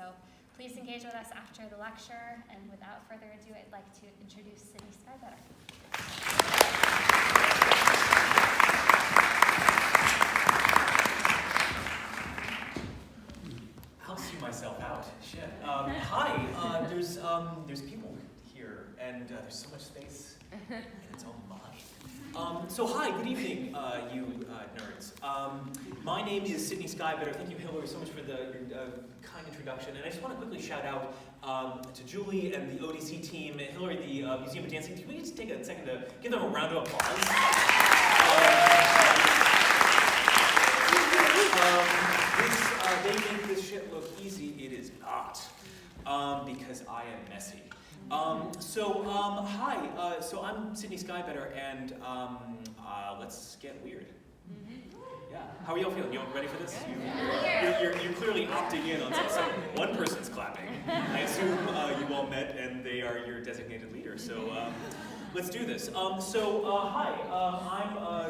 So please engage with us after the lecture, and without further ado, I'd like to introduce Sydney Skybetter. I'll see myself out. Shit. Hi. There's people here, and there's so much space in its own mind. So hi, good evening, you nerds. My name is Sydney Skybetter. Thank you, Hillary, so much for your kind introduction. And I just want to quickly shout out to Julie and the ODC team, and Hillary, the Museum of Dancing. Can we just take a second to give them a round of applause? They make this shit look easy. It is not, because I am messy. Hi. So I'm Sydney Skybetter, and let's get weird. Yeah. How are y'all feeling? You all ready for this? You're clearly opting in on something. So one person's clapping. I assume you all met, and they are your designated leader. So. Let's do this. Hi,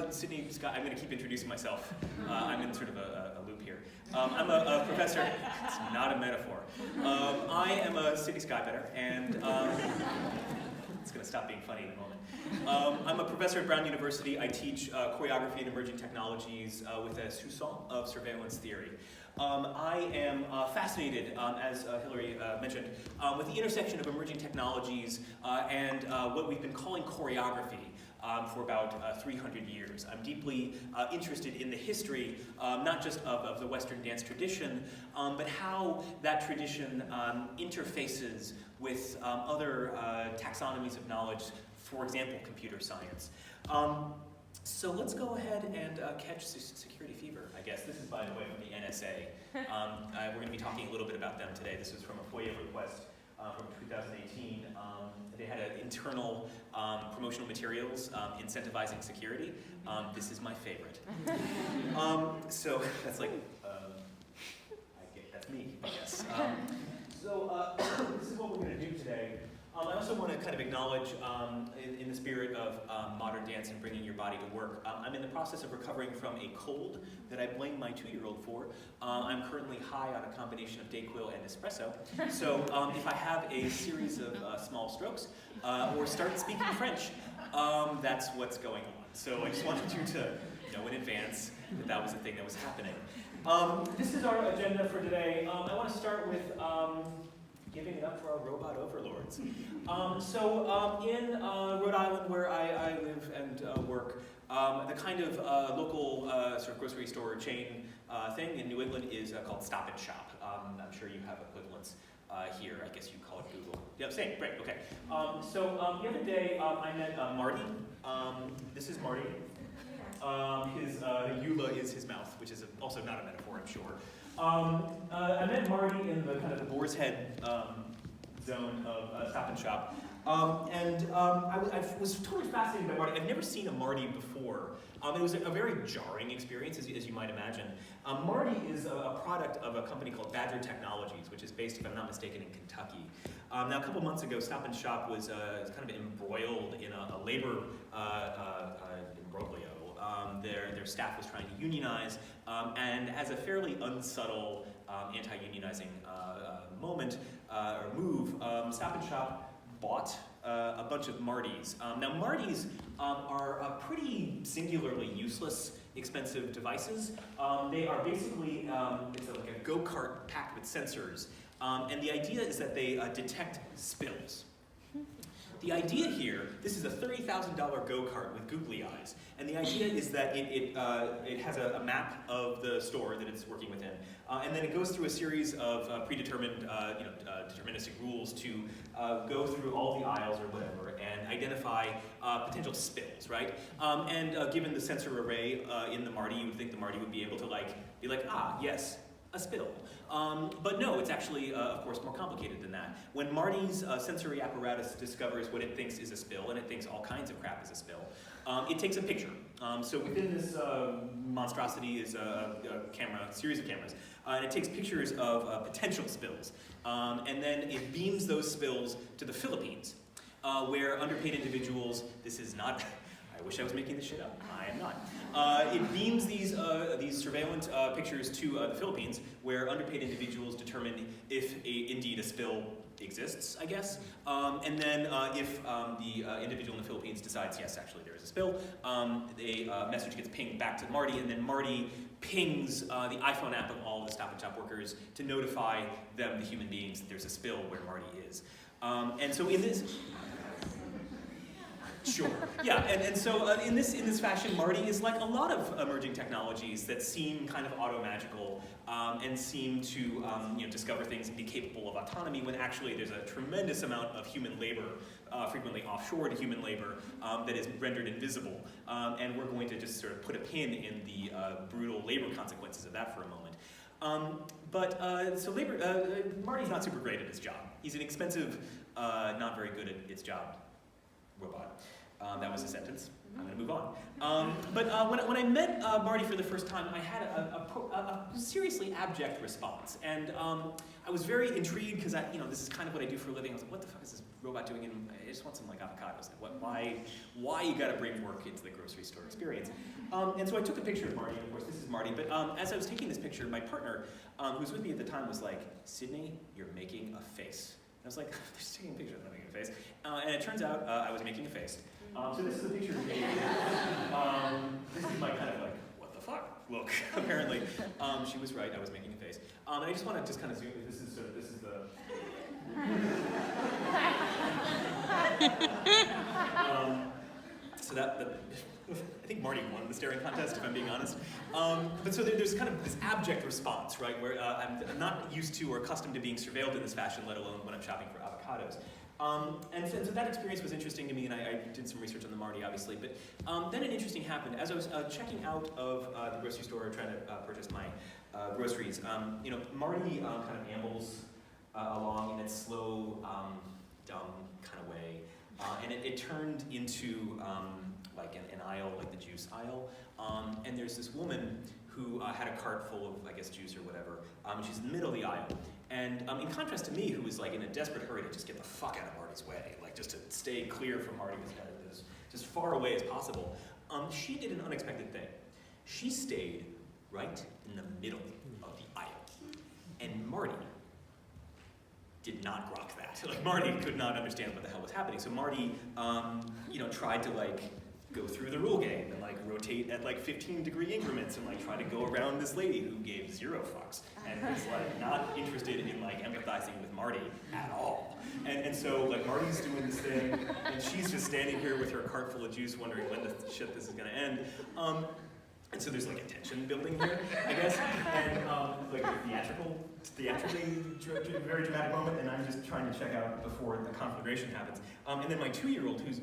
I'm Sydney Scott. I'm going to keep introducing myself. I'm in sort of a loop here. I'm a professor. It's not a metaphor. I am a Sydney Skybetter, and it's going to stop being funny in a moment. I'm a professor at Brown University. I teach choreography and emerging technologies with a soupçon of surveillance theory. I am fascinated, as Hillary mentioned, with the intersection of emerging technologies and what we've been calling choreography for about 300 years. I'm deeply interested in the history, not just of the Western dance tradition, but how that tradition interfaces with other taxonomies of knowledge, for example, computer science. So let's go ahead and catch security fever, I guess. This is, by the way, from the NSA. We're going to be talking a little bit about them today. This was from a FOIA request from 2018. They had an internal promotional materials incentivizing security. This is my favorite. So that's like, that's me, I guess. This is what we're going to do today. I also want to kind of acknowledge, in the spirit of modern dance and bringing your body to work, I'm in the process of recovering from a cold that I blame my 2-year-old for. I'm currently high on a combination of Dayquil and espresso. So if I have a series of small strokes or start speaking French, that's what's going on. So I just wanted you to know in advance that that was a thing that was happening. This is our agenda for today. I want to start with giving it up for our robot overlords. In Rhode Island, where I live and work, the kind of local sort of grocery store chain thing in New England is called Stop and Shop. I'm sure you have equivalents here. I guess you call it Google. Yeah, same. Great. Okay. The other day I met Marty. This is Marty. His EULA is his mouth, which is also not a metaphor, I'm sure. I met Marty in the kind of the Boar's Head zone of Stop and Shop. I was totally fascinated by Marty. I've never seen a Marty before. It was a very jarring experience, as you might imagine. Marty is a product of a company called Badger Technologies, which is based, if I'm not mistaken, in Kentucky. Now, a couple months ago, Stop and Shop was kind of embroiled in a labor imbroglio. Their staff was trying to unionize, and as a fairly unsubtle anti-unionizing moment or move, Stop and Shop bought a bunch of Martys. Now Martys are pretty singularly useless, expensive devices. They are basically, it's like a go-kart packed with sensors, and the idea is that they detect spills. The idea here, this is a $30,000 go-kart with googly eyes, and the idea is that it has a map of the store that it's working within, and then it goes through a series of predetermined, deterministic rules to go through all the aisles or whatever and identify potential spills, right? Given the sensor array in the Marty, you would think the Marty would be able to be like, ah, yes, a spill. But no, it's actually, of course, more complicated than that. When Marty's sensory apparatus discovers what it thinks is a spill, and it thinks all kinds of crap is a spill, it takes a picture. So within this monstrosity is a series of cameras, and it takes pictures of potential spills. And then it beams those spills to the Philippines, where underpaid individuals, this is not, I wish I was making this shit up. I am not. It beams these surveillance pictures to the Philippines, where underpaid individuals determine if indeed a spill exists, I guess. And then if the individual in the Philippines decides, yes, actually there is a spill, a message gets pinged back to Marty, and then Marty pings the iPhone app of all of the Stop and Shop workers to notify them, the human beings, that there's a spill where Marty is. And so in this... Sure. Yeah, and so in this fashion, Marty is like a lot of emerging technologies that seem kind of auto-magical and seem to discover things and be capable of autonomy, when actually there's a tremendous amount of human labor, frequently offshore to human labor, that is rendered invisible. And we're going to just sort of put a pin in the brutal labor consequences of that for a moment. So Marty's not super great at his job. He's an expensive, not very good at his job robot. That was a sentence. I'm going to move on. When I met Marty for the first time, I had a seriously abject response, and I was very intrigued because this is kind of what I do for a living. I was like, what the fuck is this robot doing? And I just want some like avocados. Like, why you got to bring work into the grocery store experience? And so I took a picture of Marty. And of course, this is Marty. But as I was taking this picture, my partner, who was with me at the time, was like, "Sydney, you're making a face." And I was like, "They're just taking a picture. I'm not making a face." And it turns out I was making a face. So this is a picture of me. This is my kind of like, what the fuck look, apparently. She was right, I was making a face. And I just want to just kind of zoom in. This is the... I think Marty won the staring contest, if I'm being honest. But so there's kind of this abject response, right, where I'm not used to or accustomed to being surveilled in this fashion, let alone when I'm shopping for avocados. And so that experience was interesting to me, and I did some research on the Marty, obviously. But then an interesting happened. As I was checking out of the grocery store, trying to purchase my groceries, Marty kind of ambles along in its slow, dumb kind of way. And it turned into like an aisle, like the juice aisle. And there's this woman who had a cart full of, I guess, juice or whatever. She's in the middle of the aisle. And in contrast to me, who was like in a desperate hurry to just get the fuck out of Marty's way, like just to stay clear from Marty, as far away as possible, she did an unexpected thing. She stayed right in the middle of the aisle. And Marty did not grok that. Like, Marty could not understand what the hell was happening. So Marty, tried to like go through the rule game and like rotate at like 15-degree increments and like try to go around this lady who gave 0 fucks and was like not interested in like empathizing with Marty at all. And so like Marty's doing this thing and she's just standing here with her cart full of juice wondering when the shit this is gonna end. And so there's like a tension building here, I guess, and like theatrically very dramatic moment, and I'm just trying to check out before the conflagration happens. And then my 2-year-old, who's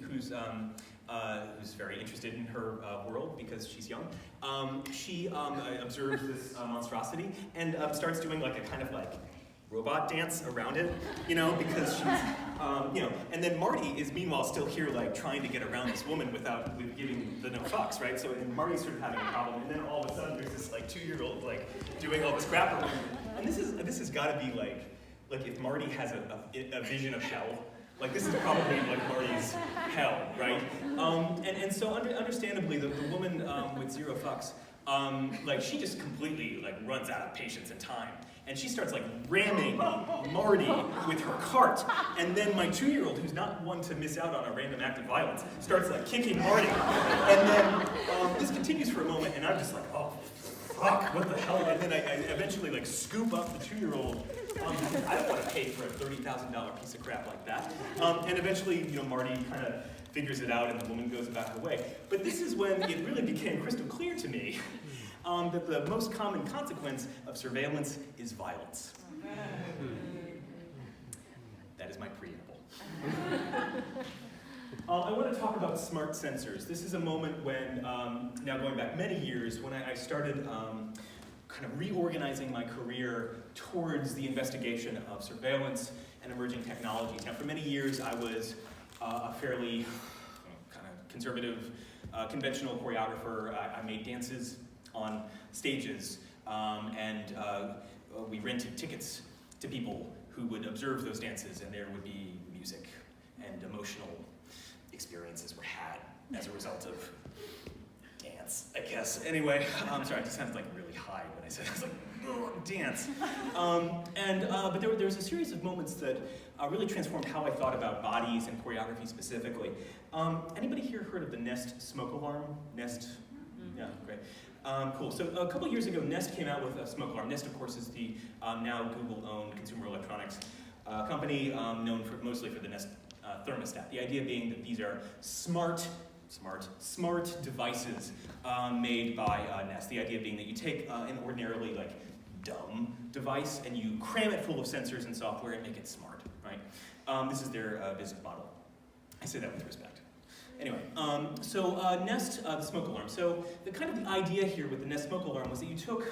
very interested in her world because she's young, she observes this monstrosity and starts doing like a kind of like robot dance around it, because she's, and then Marty is meanwhile still here like trying to get around this woman with giving the no fucks, right? So and Marty's sort of having a problem, and then all of a sudden there's this like 2-year-old like doing all this crap around her. And this has got to be like if Marty has a vision of hell, like this is probably like Marty's hell, right? And so understandably the woman with 0 fucks, like she just completely like runs out of patience and time. And she starts like ramming Marty with her cart. And then my 2-year-old, who's not one to miss out on a random act of violence, starts like kicking Marty. And then this continues for a moment, and I'm just like, oh, fuck, what the hell? And then I eventually like scoop up the 2-year-old. I don't want to pay for a $30,000 piece of crap like that. And eventually, Marty kind of figures it out, and the woman goes about her way. But this is when it really became crystal clear to me that the most common consequence of surveillance is violence. That is my preamble. I want to talk about smart sensors. This is a moment when, now going back many years, when I started kind of reorganizing my career towards the investigation of surveillance and emerging technologies. Now, for many years, I was a fairly kind of conservative, conventional choreographer. I made dances on stages, and we rented tickets to people who would observe those dances, and there would be music and emotional experiences were had as a result of dance, I guess. Anyway, sorry, it just sounds like really high when I said it. I was like, oh, dance. But there was a series of moments that really transformed how I thought about bodies and choreography specifically. Anybody here heard of the Nest smoke alarm? Nest? Yeah, great. Cool. So a couple years ago, Nest came out with a smoke alarm. Nest, of course, is the now Google-owned consumer electronics company known mostly for the Nest thermostat. The idea being that these are smart devices made by Nest. The idea being that you take an ordinarily dumb device and you cram it full of sensors and software and make it smart, right? This is their business model. I say that with respect. Anyway, Nest, the smoke alarm. So the idea here with the Nest smoke alarm was that you took,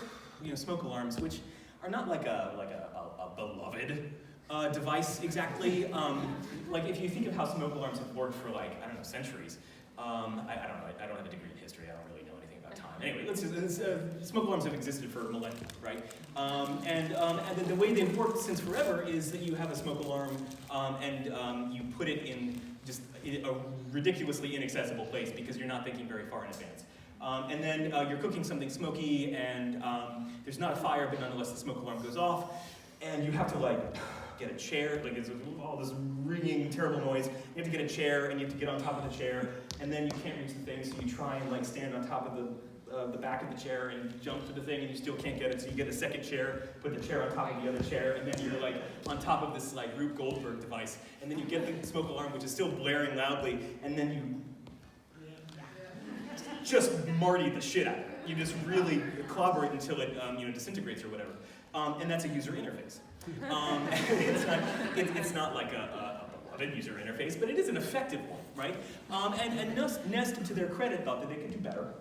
smoke alarms, which are not like a beloved device exactly. If you think of how smoke alarms have worked for centuries. I don't know. I don't have a degree in history. I don't really know anything about time. Anyway, smoke alarms have existed for millennia, right? And the way they've worked since forever is that you have a smoke alarm and you put it in just a ridiculously inaccessible place because you're not thinking very far in advance. And then you're cooking something smoky and there's not a fire, but nonetheless the smoke alarm goes off, and you have to get a chair, it's all this ringing, terrible noise. You have to get a chair, and you have to get on top of the chair, and then you can't reach the thing, so you try and stand on top of the back of the chair and jump to the thing, and you still can't get it, so you get a second chair, put the chair on top of the other chair, and then you're on top of this Rube Goldberg device, and then you get the smoke alarm, which is still blaring loudly, and then you just Marty the shit out of it. You just really clobber it until it disintegrates or whatever. And that's a user interface. It's not like a beloved user interface, but it is an effective one, right? And Nest, to their credit, thought that they could do better.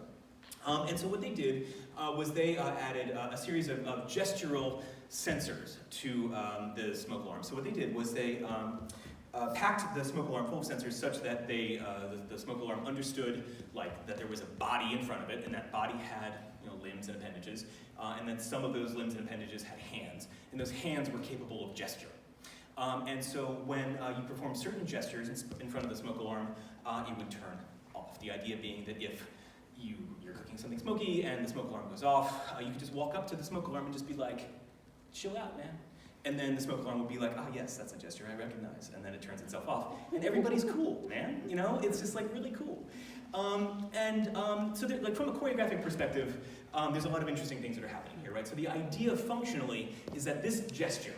And so what they did was they added a series of gestural sensors to the smoke alarm. So what they did was they packed the smoke alarm full of sensors such that the smoke alarm understood that there was a body in front of it, and that body had limbs and appendages, and then some of those limbs and appendages had hands, and those hands were capable of gesture. And so when you perform certain gestures in front of the smoke alarm, it would turn off. The idea being that if you're cooking something smoky and the smoke alarm goes off, you could just walk up to the smoke alarm and just be like, chill out, man. And then the smoke alarm would be like, oh yes, that's a gesture I recognize. And then it turns itself off. And everybody's cool, man. It's just really cool. So from a choreographic perspective, there's a lot of interesting things that are happening here, right? So the idea functionally is that this gesture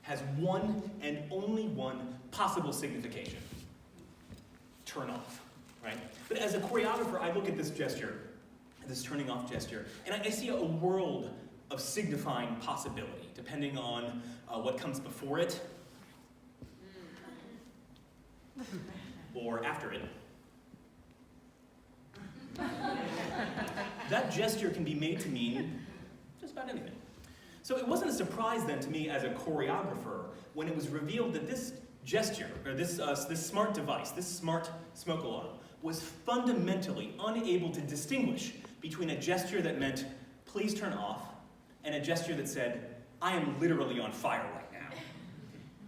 has one and only one possible signification. Turn off, right? But as a choreographer, I look at this gesture, this turning off gesture, and I see a world of signifying possibility, depending on what comes before it, or after it. That gesture can be made to mean just about anything. So it wasn't a surprise then to me as a choreographer when it was revealed that this gesture, or this smart device, this smart smoke alarm, was fundamentally unable to distinguish between a gesture that meant, please turn off, and a gesture that said, I am literally on fire right now.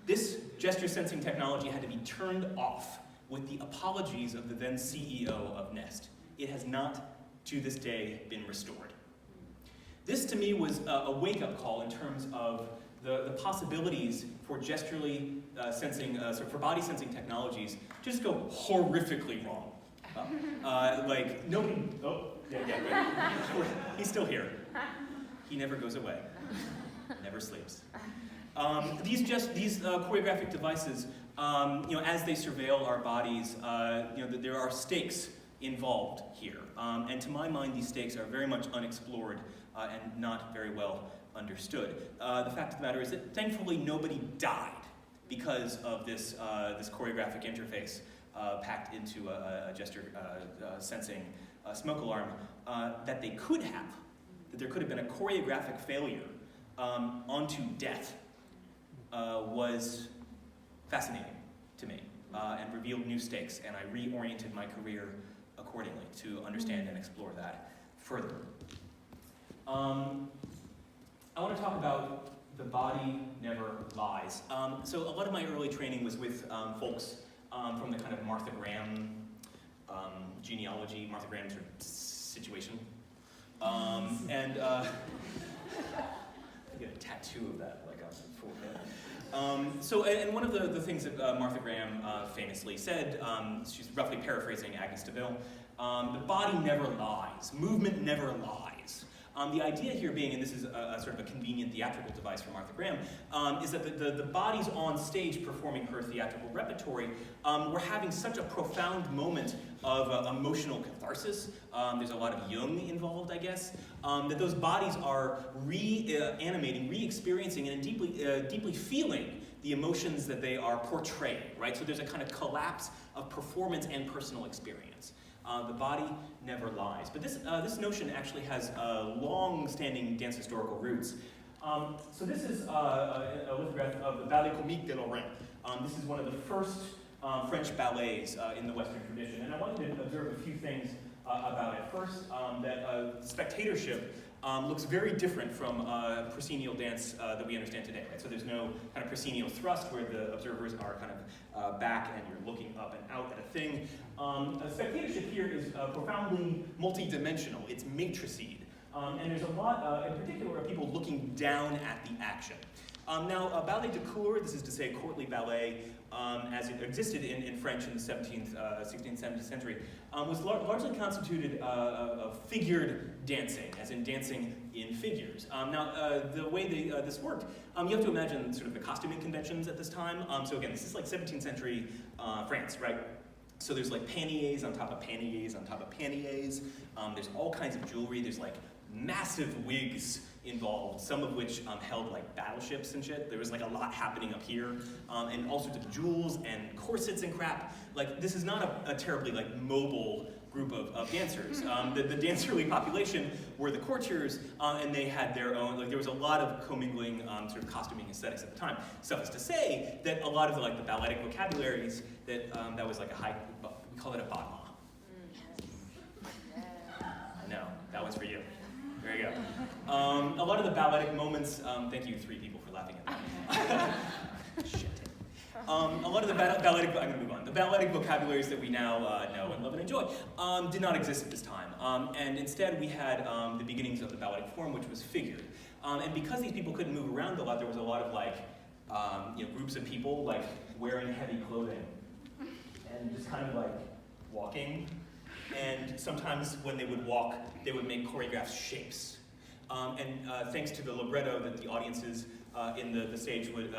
This gesture sensing technology had to be turned off with the apologies of the then CEO of Nest. It has not, to this day, been restored. This, to me, was a wake-up call in terms of the possibilities for gesturally sensing, for body sensing technologies just go horrifically wrong. Nobody, right. He's still here. He never goes away, never sleeps. These choreographic devices, as they surveil our bodies, there are stakes involved here. And to my mind, these stakes are very much unexplored and not very well understood. The fact of the matter is that thankfully nobody died because of this choreographic interface packed into a gesture sensing smoke alarm that they could have. That there could have been a choreographic failure onto death was fascinating to me and revealed new stakes, and I reoriented my career accordingly to understand and explore that further. I want to talk about the body never lies. So a lot of my early training was with folks from the kind of Martha Graham genealogy, Martha Graham sort of situation. And I get a tattoo of that, like on my forehead. And one of the things that Martha Graham famously said, she's roughly paraphrasing Agnes de Ville, the body never lies, movement never lies. The idea here being, and this is a sort of a convenient theatrical device for Martha Graham, is that the bodies on stage performing her theatrical repertory were having such a profound moment of emotional catharsis. There's a lot of Jung involved, I guess, that those bodies are reanimating, re-experiencing, and deeply feeling the emotions that they are portraying, right? So there's a kind of collapse of performance and personal experience. The body never lies. But this notion actually has long-standing dance historical roots. So this is a lithograph of the Ballet Comique de Lorraine. This is one of the first French ballets in the Western tradition. And I wanted to observe a few things about it. First, that spectatorship looks very different from proscenial dance that we understand today. Right? So there's no kind of proscenial thrust where the observers are kind of back and you're looking up and out at a thing. Spectatorship here is profoundly multi-dimensional. It's matricide. And there's a lot, in particular, of people looking down at the action. Now, ballet de cour, this is to say courtly ballet, as it existed in French in the 16th, 17th century, was largely constituted of figured dancing, as in dancing in figures. Now, the way this worked, you have to imagine sort of the costuming conventions at this time. So again, this is like 17th century France, right? So there's like panniers on top of panniers on top of panniers. There's all kinds of jewelry. There's like massive wigs involved, some of which held like battleships and shit. There was like a lot happening up here, and all sorts of jewels and corsets and crap. Like, this is not a terribly like mobile group of dancers. The dancerly population were the courtiers, and they had their own, like there was a lot of commingling sort of costuming aesthetics at the time. Suffice to say that a lot of the balletic vocabularies, that was like a high, we call it a battement. I know, that one's for you. There you go. A lot of the balletic moments, thank you 3 people for laughing at that. Shit. A lot of the balletic, I'm going to move on. The balletic vocabularies that we now know and love and enjoy did not exist at this time. And instead we had the beginnings of the balletic form, which was figured. And because these people couldn't move around a lot, there was a lot of like, groups of people like wearing heavy clothing and just kind of like walking. And sometimes when they would walk, they would make choreographed shapes. Thanks to the libretto that the audiences in the stage would,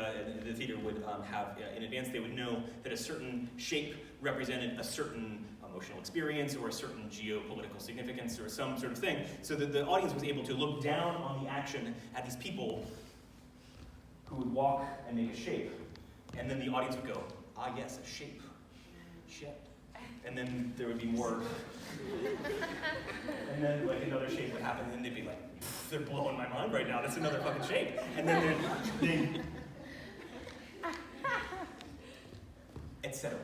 the theater would have in advance, they would know that a certain shape represented a certain emotional experience or a certain geopolitical significance or some sort of thing, so that the audience was able to look down on the action at these people who would walk and make a shape. And then the audience would go, ah yes, a shape. Shit. And then there would be more, and then like another shape would happen, and they'd be like, they're blowing my mind right now, that's another fucking shape. And then they etc.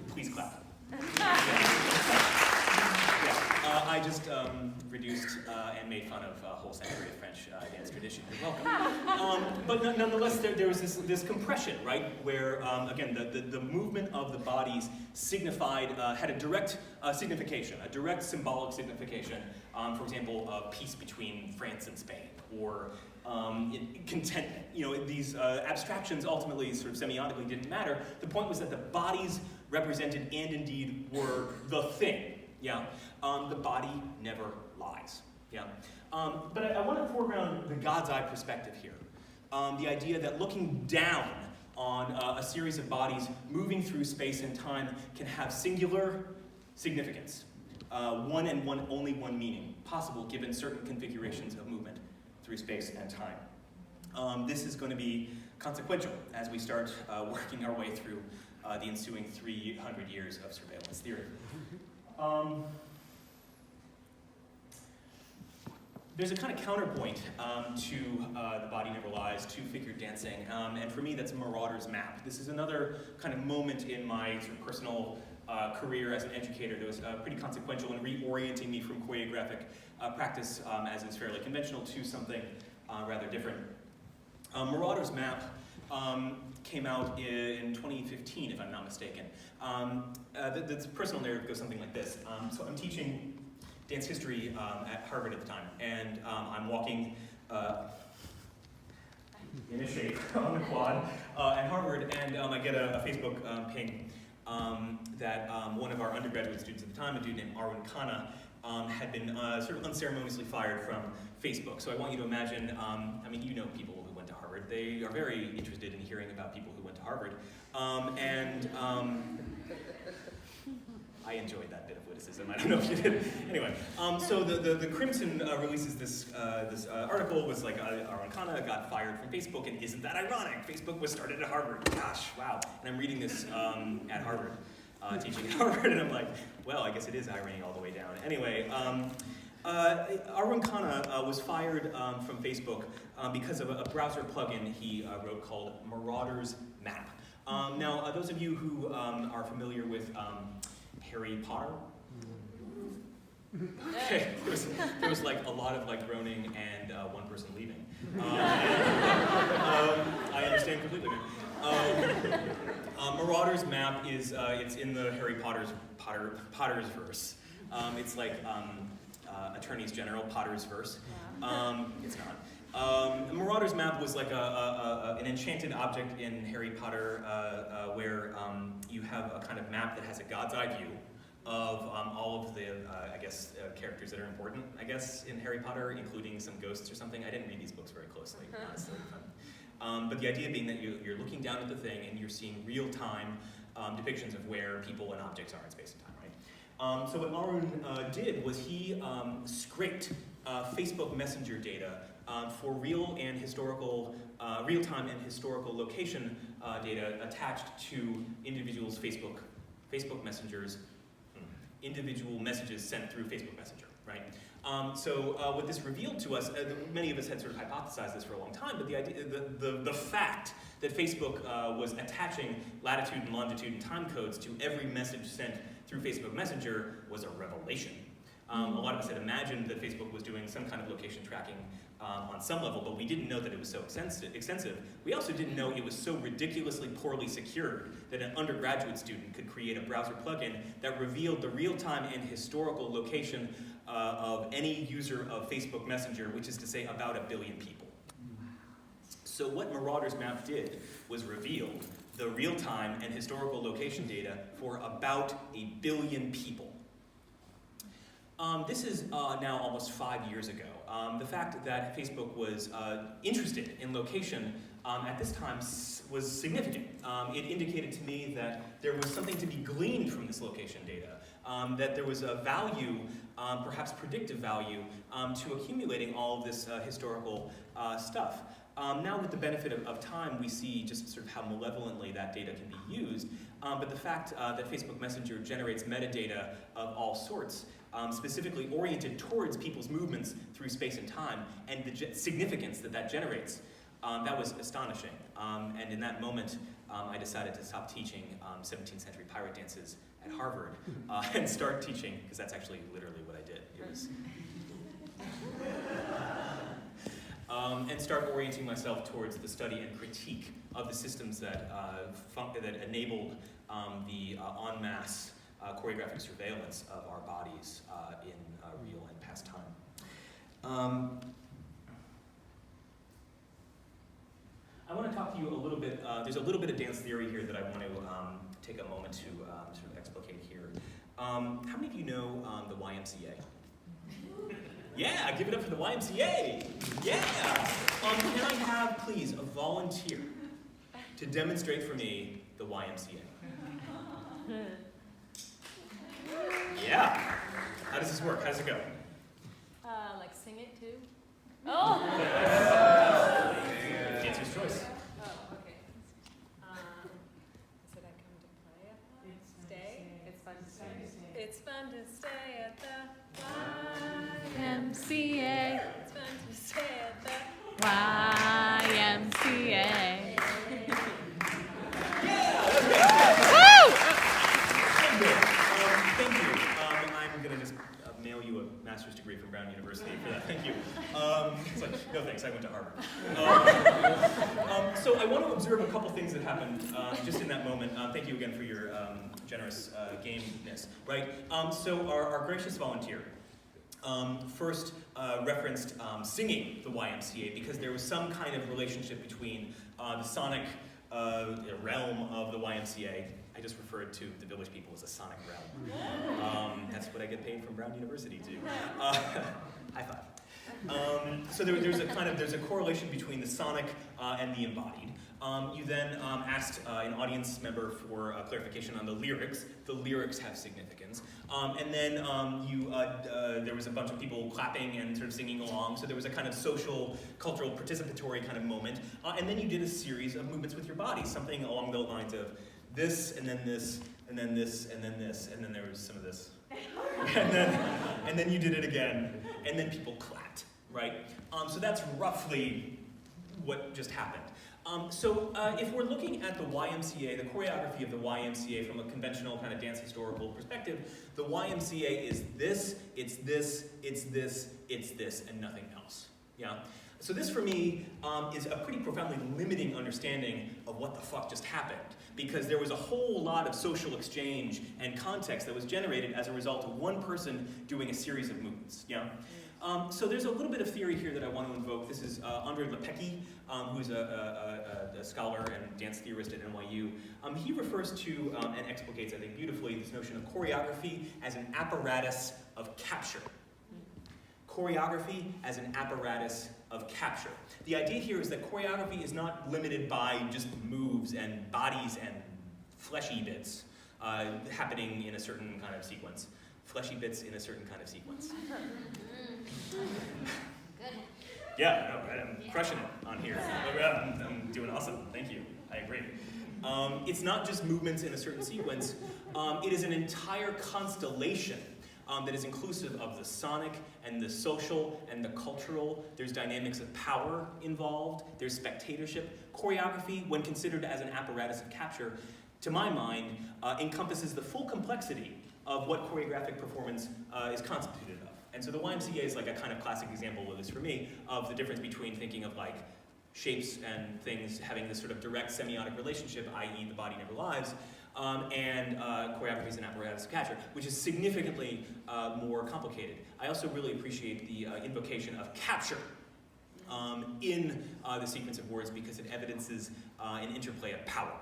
Please clap. I just reduced and made fun of a whole century of French dance tradition. You're welcome. But nonetheless, there was this compression, right? Where, again, the movement of the bodies signified, had a direct signification, a direct symbolic signification. For example, peace between France and Spain, or contentment. These abstractions ultimately, sort of semiotically, didn't matter. The point was that the bodies represented and indeed were the thing. Yeah, the body never lies. Yeah, but I want to foreground the God's eye perspective here. The idea that looking down on a series of bodies moving through space and time can have singular significance, only one meaning possible given certain configurations of movement through space and time. This is going to be consequential as we start working our way through the ensuing 300 years of surveillance theory. There's a kind of counterpoint to The Body Never Lies, to figure dancing, and for me that's Marauder's Map. This is another kind of moment in my sort of personal career as an educator that was pretty consequential in reorienting me from choreographic practice, as is fairly conventional, to something rather different. Marauder's Map came out in 2015, if I'm not mistaken. The personal narrative goes something like this. So I'm teaching dance history at Harvard at the time, and I'm walking in a shape on the quad at Harvard, and I get a Facebook ping that one of our undergraduate students at the time, a dude named Arwin Khanna, had been sort of unceremoniously fired from Facebook. So I want you to imagine, I mean, you know people who went to Harvard. They are very interested in hearing about people who went to Harvard. I enjoyed that bit of witticism. I don't know if you did. Anyway, so the Crimson releases this article, was like, Arwin Khanna got fired from Facebook, and isn't that ironic? Facebook was started at Harvard. Gosh, wow. And I'm reading this at Harvard, teaching at Harvard, and I'm like, well, I guess it is irony all the way down. Anyway, Arwin Khanna was fired from Facebook because of a browser plugin he wrote called Marauder's Map. Now, those of you who are familiar with Harry Potter? Okay, there was like a lot of like groaning and one person leaving. I understand completely. Marauder's Map is it's in the Harry Potter's verse. It's like Attorneys General Potter's verse. It's not. Marauder's Map was like an enchanted object in Harry Potter where you have a kind of map that has a god's eye view of all of the, I guess, characters that are important, I guess, in Harry Potter, including some ghosts or something. I didn't read these books very closely, honestly. But the idea being that you're looking down at the thing and you're seeing real-time depictions of where people and objects are in space and time, right? So what Arun did was he scraped Facebook Messenger data for real-time and historical location data attached to individuals' Facebook Messengers, individual messages sent through Facebook Messenger, right? So what this revealed to us, many of us had sort of hypothesized this for a long time, but the idea, the fact that Facebook was attaching latitude and longitude and time codes to every message sent through Facebook Messenger was a revelation. A lot of us had imagined that Facebook was doing some kind of location tracking on some level, but we didn't know that it was so extensive. We also didn't know it was so ridiculously poorly secured that an undergraduate student could create a browser plugin that revealed the real-time and historical location of any user of Facebook Messenger, which is to say about 1 billion people. So what Marauder's Map did was reveal the real-time and historical location data for about 1 billion people. This is now almost 5 years ago. The fact that Facebook was interested in location at this time was significant. It indicated to me that there was something to be gleaned from this location data, that there was a value, perhaps predictive value, to accumulating all of this historical stuff. Now with the benefit of time, we see just sort of how malevolently that data can be used, but the fact that Facebook Messenger generates metadata of all sorts, specifically oriented towards people's movements through space and time, and the significance that generates, that was astonishing. And in that moment, I decided to stop teaching 17th century pirate dances at Harvard and start teaching, because that's actually literally what I did. It was and start orienting myself towards the study and critique of the systems that enabled the en masse choreographic surveillance of our bodies in real and past time. I want to talk to you a little bit, there's a little bit of dance theory here that I want to take a moment to sort of explicate here. How many of you know the YMCA? Yeah, give it up for the YMCA. Yeah. Can I have, please, a volunteer to demonstrate for me the YMCA? Yeah. How does this work? How does it go? Like sing it too? Oh! Dancer's choice. Oh, okay. Said I come to play at the stay? It's fun to stay. It's fun to stay at the YMCA. It's fun to stay at the YMCA. Thank you. I'm going to just mail you a master's degree from Brown University for that. Thank you. It's like, no thanks, I went to Harvard. So I want to observe a couple things that happened just in that moment. Thank you again for your generous gameness, right? So our gracious volunteer first referenced singing the YMCA because there was some kind of relationship between the sonic realm of the YMCA. I just referred to the village people as a sonic realm. That's what I get paid from Brown University to do. High five. So there's a correlation between the sonic and the embodied. You then asked an audience member for clarification on the lyrics. The lyrics have significance. And then there was a bunch of people clapping and sort of singing along. So there was a kind of social, cultural, participatory kind of moment. And then you did a series of movements with your body, something along the lines of this, and then this, and then this, and then this, and then there was some of this. And then you did it again, and then people clapped, right? So that's roughly what just happened. So if we're looking at the YMCA, the choreography of the YMCA from a conventional kind of dance historical perspective, the YMCA is this, it's this, it's this, it's this, and nothing else. Yeah? So this, for me, is a pretty profoundly limiting understanding of what the fuck just happened, because there was a whole lot of social exchange and context that was generated as a result of one person doing a series of movements. Yeah? So there's a little bit of theory here that I want to invoke. This is Andre Lepecki, who's a scholar and dance theorist at NYU. He refers to and explicates, I think, beautifully this notion of choreography as an apparatus of capture. Choreography as an apparatus of capture. The idea here is that choreography is not limited by just moves and bodies and fleshy bits happening in a certain kind of sequence. Fleshy bits in a certain kind of sequence. Good. Yeah, no, I'm crushing it on here. I'm doing awesome, thank you, I agree. It's not just movements in a certain sequence, it is an entire constellation that is inclusive of the sonic and the social and the cultural. There's dynamics of power involved, there's spectatorship. Choreography, when considered as an apparatus of capture, to my mind, encompasses the full complexity of what choreographic performance is constituted of. And so the YMCA is like a kind of classic example of this for me, of the difference between thinking of like shapes and things having this sort of direct semiotic relationship, i.e. the body never lies, and choreography is an apparatus of capture, which is significantly more complicated. I also really appreciate the invocation of capture in the sequence of words because it evidences an interplay of power.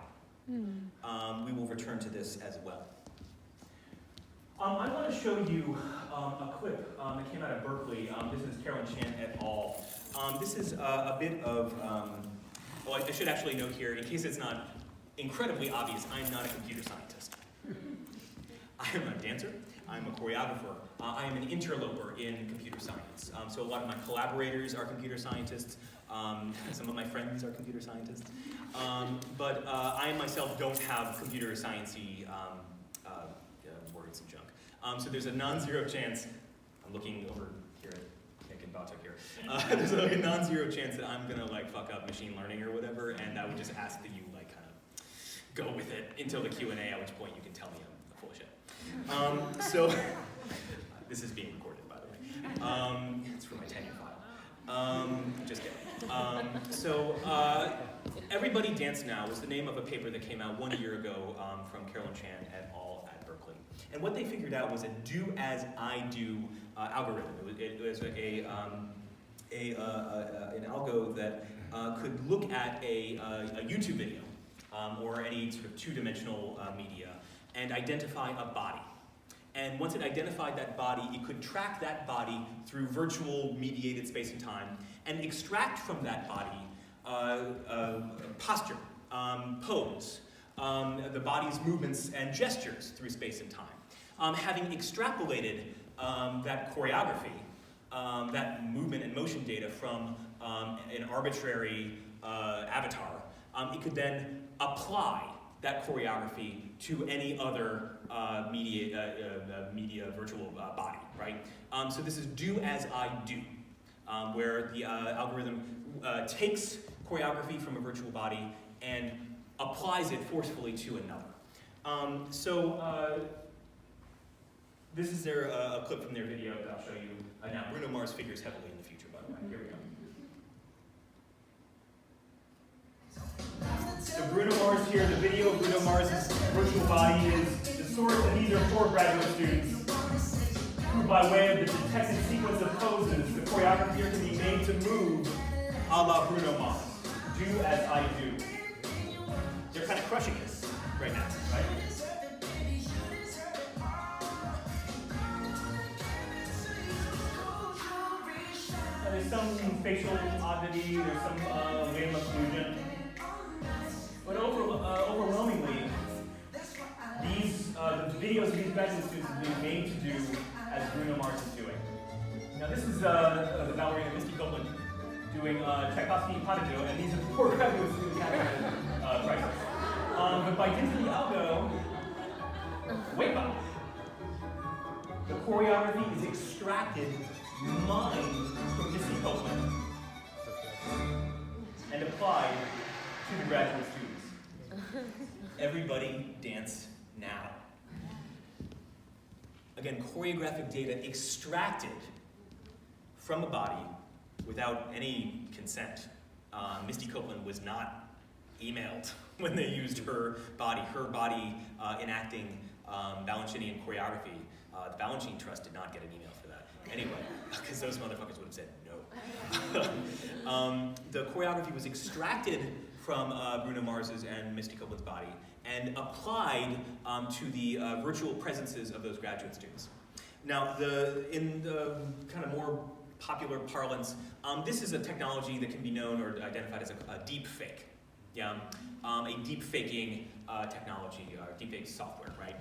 We will return to this as well. I want to show you a clip that came out of Berkeley. This is Carolyn Chan et al. This is a bit of, well, I should actually note here, in case it's not incredibly obvious, I'm not a computer scientist. I am a dancer, I'm a choreographer, I am an interloper in computer science. So a lot of my collaborators are computer scientists, some of my friends are computer scientists, but I myself don't have computer science-y words and junk. So there's a non-zero chance, I'm looking over here at Nick and Batuk here, there's like a non-zero chance that I'm gonna like fuck up machine learning or whatever, and I would just ask that you like kind of go with it until the Q&A, at which point you can tell me I'm full of shit. So, this is being recorded, by the way. It's for my tenure file. Just kidding. Everybody Dance Now was the name of a paper that came out 1 year ago from Carolyn Chan et al. At Berkeley. And what they figured out was a do as I do algorithm. It was an algo that could look at a YouTube video or any sort of two-dimensional media and identify a body. And once it identified that body, it could track that body through virtual mediated space and time and extract from that body posture, pose, the body's movements and gestures through space and time. Having extrapolated that choreography, that movement and motion data from an arbitrary avatar, it could then apply that choreography to any other media virtual body, right? So this is do as I do, where the algorithm takes choreography from a virtual body and applies it forcefully to another. This is a clip from their video that I'll show you now. Bruno Mars figures heavily in the future, by the way. Here we go. Mars here. The video of Bruno Mars's virtual body is the source, and these are 4 graduate students who, by way of the detected sequence of poses, the choreography here can be made to move a la Bruno Mars. Do as I do. They're kind of crushing it right now, right? There's some facial oddity, there's some limb occlusion, but overwhelmingly, these the videos of these graduate students have been made to do as Bruno Mars is doing. Now this is the ballerina Misty Copeland doing Tchaikovsky Potteau, and these are 4 graduate students having crisis. But by dint of the algo, wake up. The choreography is extracted, mined from Misty Copeland, and applied to the graduate students. Everybody dance now. Again, choreographic data extracted from a body without any consent. Misty Copeland was not emailed when they used her body enacting Balanchinian choreography. The Balanchine Trust did not get an email for that. Anyway, because those motherfuckers would have said no. The choreography was extracted from Bruno Mars's and Misty Copeland's body and applied to the virtual presences of those graduate students. Now, in the kind of more popular parlance, this is a technology that can be known or identified as a deep fake. Yeah, a deep faking technology, or deep fake software, right?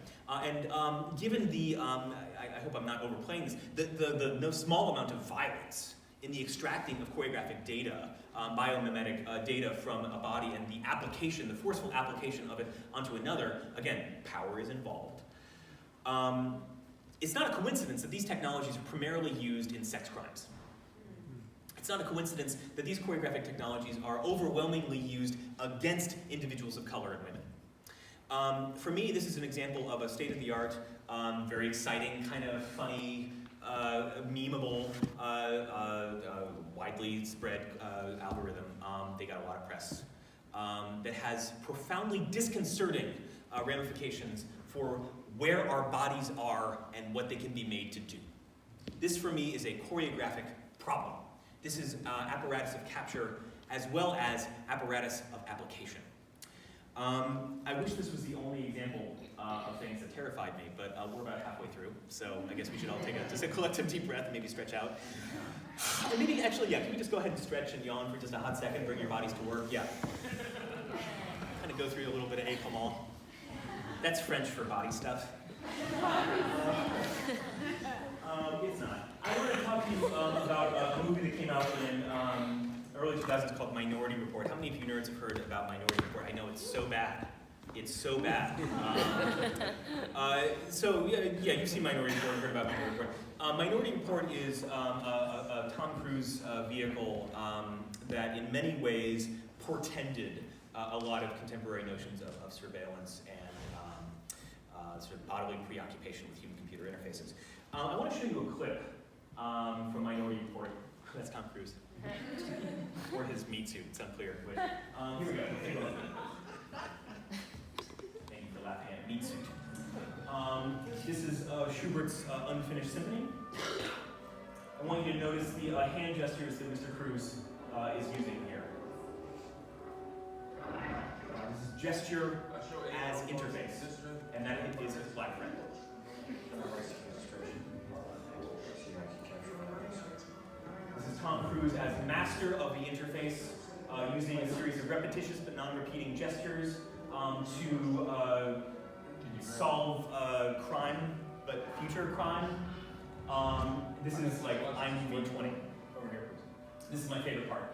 Given the, I hope I'm not overplaying this, the no small amount of violence in the extracting of choreographic data, biomimetic data from a body, and the application, the forceful application of it onto another, again, power is involved. It's not a coincidence that these technologies are primarily used in sex crimes. It's not a coincidence that these choreographic technologies are overwhelmingly used against individuals of color and women. For me, this is an example of a state-of-the-art, very exciting, kind of funny, memeable, widely spread algorithm. They got a lot of press. That has profoundly disconcerting ramifications for where our bodies are and what they can be made to do. This, for me, is a choreographic problem. This is apparatus of capture as well as apparatus of application. I wish this was the only example of things that terrified me, but we're about halfway through, so I guess we should all take just a collective deep breath and maybe stretch out. And maybe, actually, yeah, can we just go ahead and stretch and yawn for just a hot second, bring your bodies to work? Yeah. Kind of go through a little bit of épaumont. That's French for body stuff. It's not. I want to talk to you about a movie that came out in early 2000s called Minority Report. How many of you nerds have heard about Minority Report? I know it's so bad. It's so bad. Yeah, you've seen Minority Report, heard about Minority Report. Minority Report is a Tom Cruise vehicle that in many ways portended a lot of contemporary notions of surveillance and sort of bodily preoccupation with human-computer interfaces. I want to show you a clip from Minority Report. That's Tom Cruise. Or his meat suit, it's unclear. But, here we go. Take a look. Thank you for laughing at meat suit. This is Schubert's Unfinished Symphony. I want you to notice the hand gestures that Mr. Cruise is using here. This is gesture as interface, and that is his black friend. This is Tom Cruise as master of the interface, using a series of repetitious but non-repeating gestures to solve crime, but future crime. This is like IMDb 20 over here. This is my favorite part.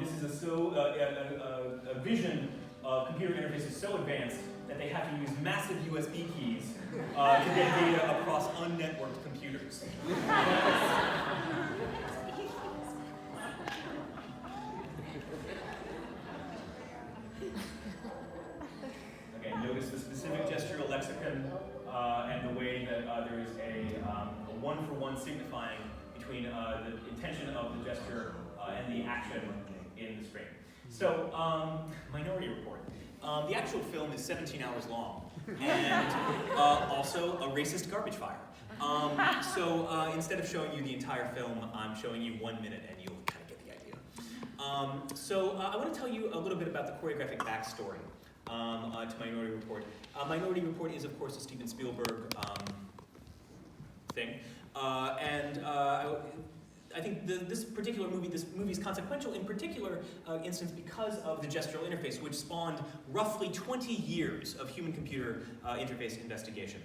This is a vision of computer interfaces so advanced that they have to use massive USB keys to get data across unnetworked computers. Okay, notice the specific gestural lexicon and the way that there is a one-for-one signifying between the intention of the gesture and the action in the screen. So, Minority Report. The actual film is 17 hours long, and also a racist garbage fire. So instead of showing you the entire film, I'm showing you 1 minute, and you'll kind of get the idea. I want to tell you a little bit about the choreographic backstory to Minority Report. Minority Report is, of course, a Steven Spielberg thing, I think this particular movie, this movie is consequential in particular instance because of the gestural interface, which spawned roughly 20 years of human-computer interface investigation.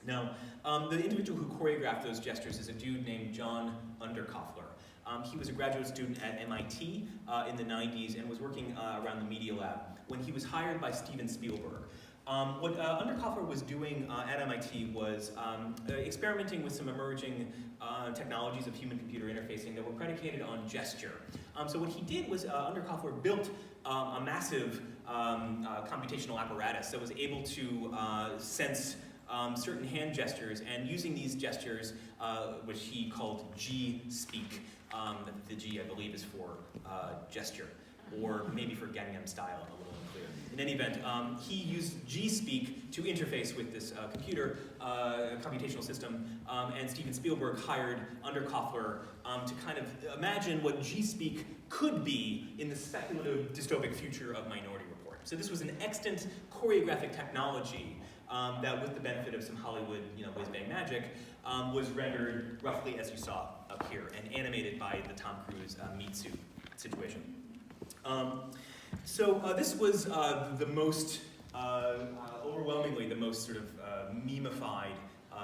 Now, the individual who choreographed those gestures is a dude named John Underkoffler. He was a graduate student at MIT in the 90s and was working around the Media Lab when he was hired by Steven Spielberg. What Underkoffler was doing at MIT was experimenting with some emerging technologies of human-computer interfacing that were predicated on gesture. So what he did was Underkoffler built a massive computational apparatus that was able to sense certain hand gestures, and using these gestures, which he called G-speak. The G, I believe, is for gesture, or maybe for Gangnam Style, a little unclear. In any event, he used G-speak to interface with this computer computational system, and Steven Spielberg hired Underkoffler to kind of imagine what G-speak could be in the speculative dystopic future of Minority Report. So this was an extant choreographic technology that, with the benefit of some Hollywood, whiz-bang magic, was rendered roughly as you saw up here, and animated by the Tom Cruise meat suit situation. This was the most, overwhelmingly, the most sort of meme-ified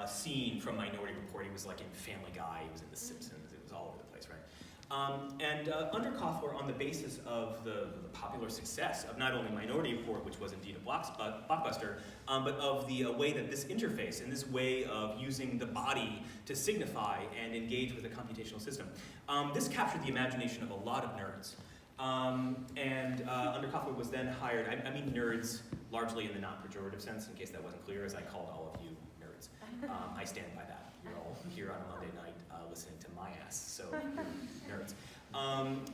scene from Minority Report. He was like in Family Guy, he was in The Simpsons, it was all over the place, right? Underkoffler, on the basis of the popular success of not only Minority Report, which was indeed a blockbuster, but of the way that this interface and this way of using the body to signify and engage with a computational system, this captured the imagination of a lot of nerds. Underkoffler was then hired, I mean nerds largely in the non-pejorative sense, in case that wasn't clear, as I called all of you nerds. I stand by that. You're all here on a Monday night listening to my ass, so nerds.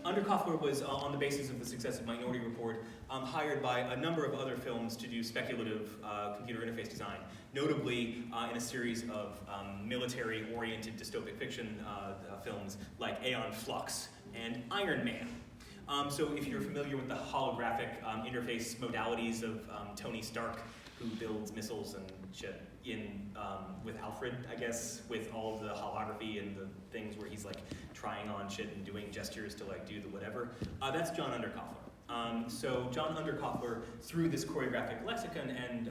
Underkoffler was, on the basis of the success of Minority Report, hired by a number of other films to do speculative computer interface design, notably in a series of military-oriented dystopic fiction films like Aeon Flux and Iron Man. So if you're familiar with the holographic interface modalities of Tony Stark, who builds missiles and shit with Alfred, I guess, with all of the holography and the things where he's like trying on shit and doing gestures to like do the whatever, that's John Underkoffler. So John Underkoffler, through this choreographic lexicon and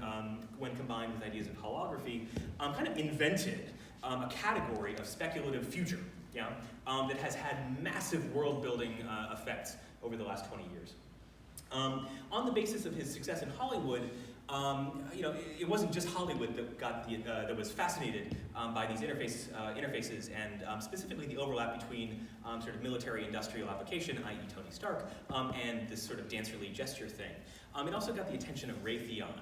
when combined with ideas of holography, kind of invented a category of speculative future, that has had massive world-building effects over the last 20 years. On the basis of his success in Hollywood, it wasn't just Hollywood that was fascinated by these interfaces and specifically the overlap between sort of military-industrial application, i.e. Tony Stark, and this sort of dancerly gesture thing. It also got the attention of Raytheon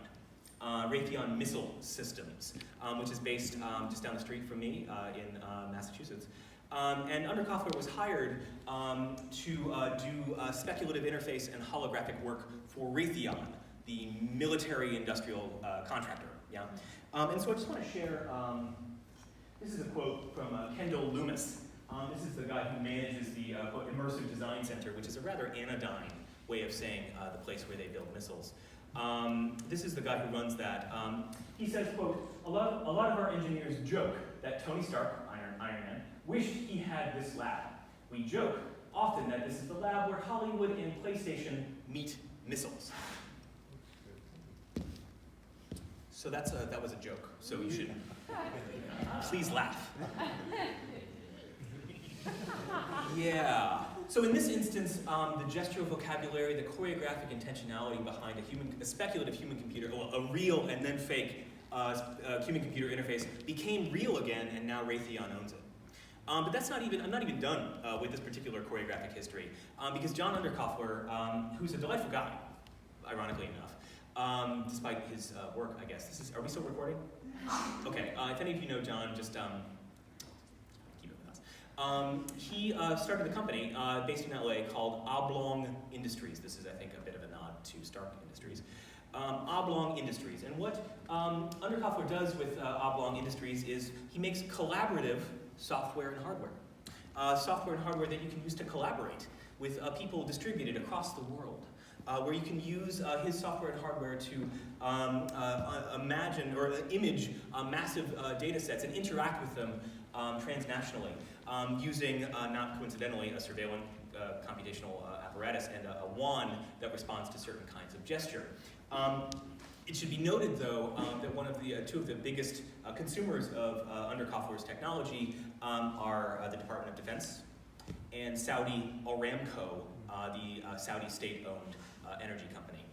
Missile Systems, which is based just down the street from me in Massachusetts. And Underkoffler was hired to do speculative interface and holographic work for Raytheon, the military-industrial contractor. And so I just want to share, this is a quote from Kendall Loomis. This is the guy who manages the quote, Immersive Design Center, which is a rather anodyne way of saying the place where they build missiles. This is the guy who runs that. He says, quote, a lot of our engineers joke that Tony Stark, Iron Man, wished he had this lab. We joke often that this is the lab where Hollywood and PlayStation meet missiles. So that was a joke, so you should please laugh. Yeah. So in this instance, the gestural vocabulary, the choreographic intentionality behind a speculative human-computer, a real and then fake human-computer interface became real again, and now Raytheon owns it. But that's not even, I'm not even done with this particular choreographic history, because John Underkoffler, who's a delightful guy, ironically enough, despite his work, I guess. Are we still recording? Okay, if any of you know John, just keep it with us. He started a company based in LA called Oblong Industries. This is, I think, a bit of a nod to Stark Industries. Oblong Industries. And what Underkoffler does with Oblong Industries is he makes collaborative software and hardware. Software and hardware that you can use to collaborate with people distributed across the world. Where you can use his software and hardware to imagine or image massive data sets and interact with them transnationally, using, not coincidentally, a surveillance computational apparatus and a wand that responds to certain kinds of gesture. It should be noted, though, that one of the two of the biggest consumers of Underkoffler's technology are the Department of Defense and Saudi Aramco, the Saudi state-owned energy company.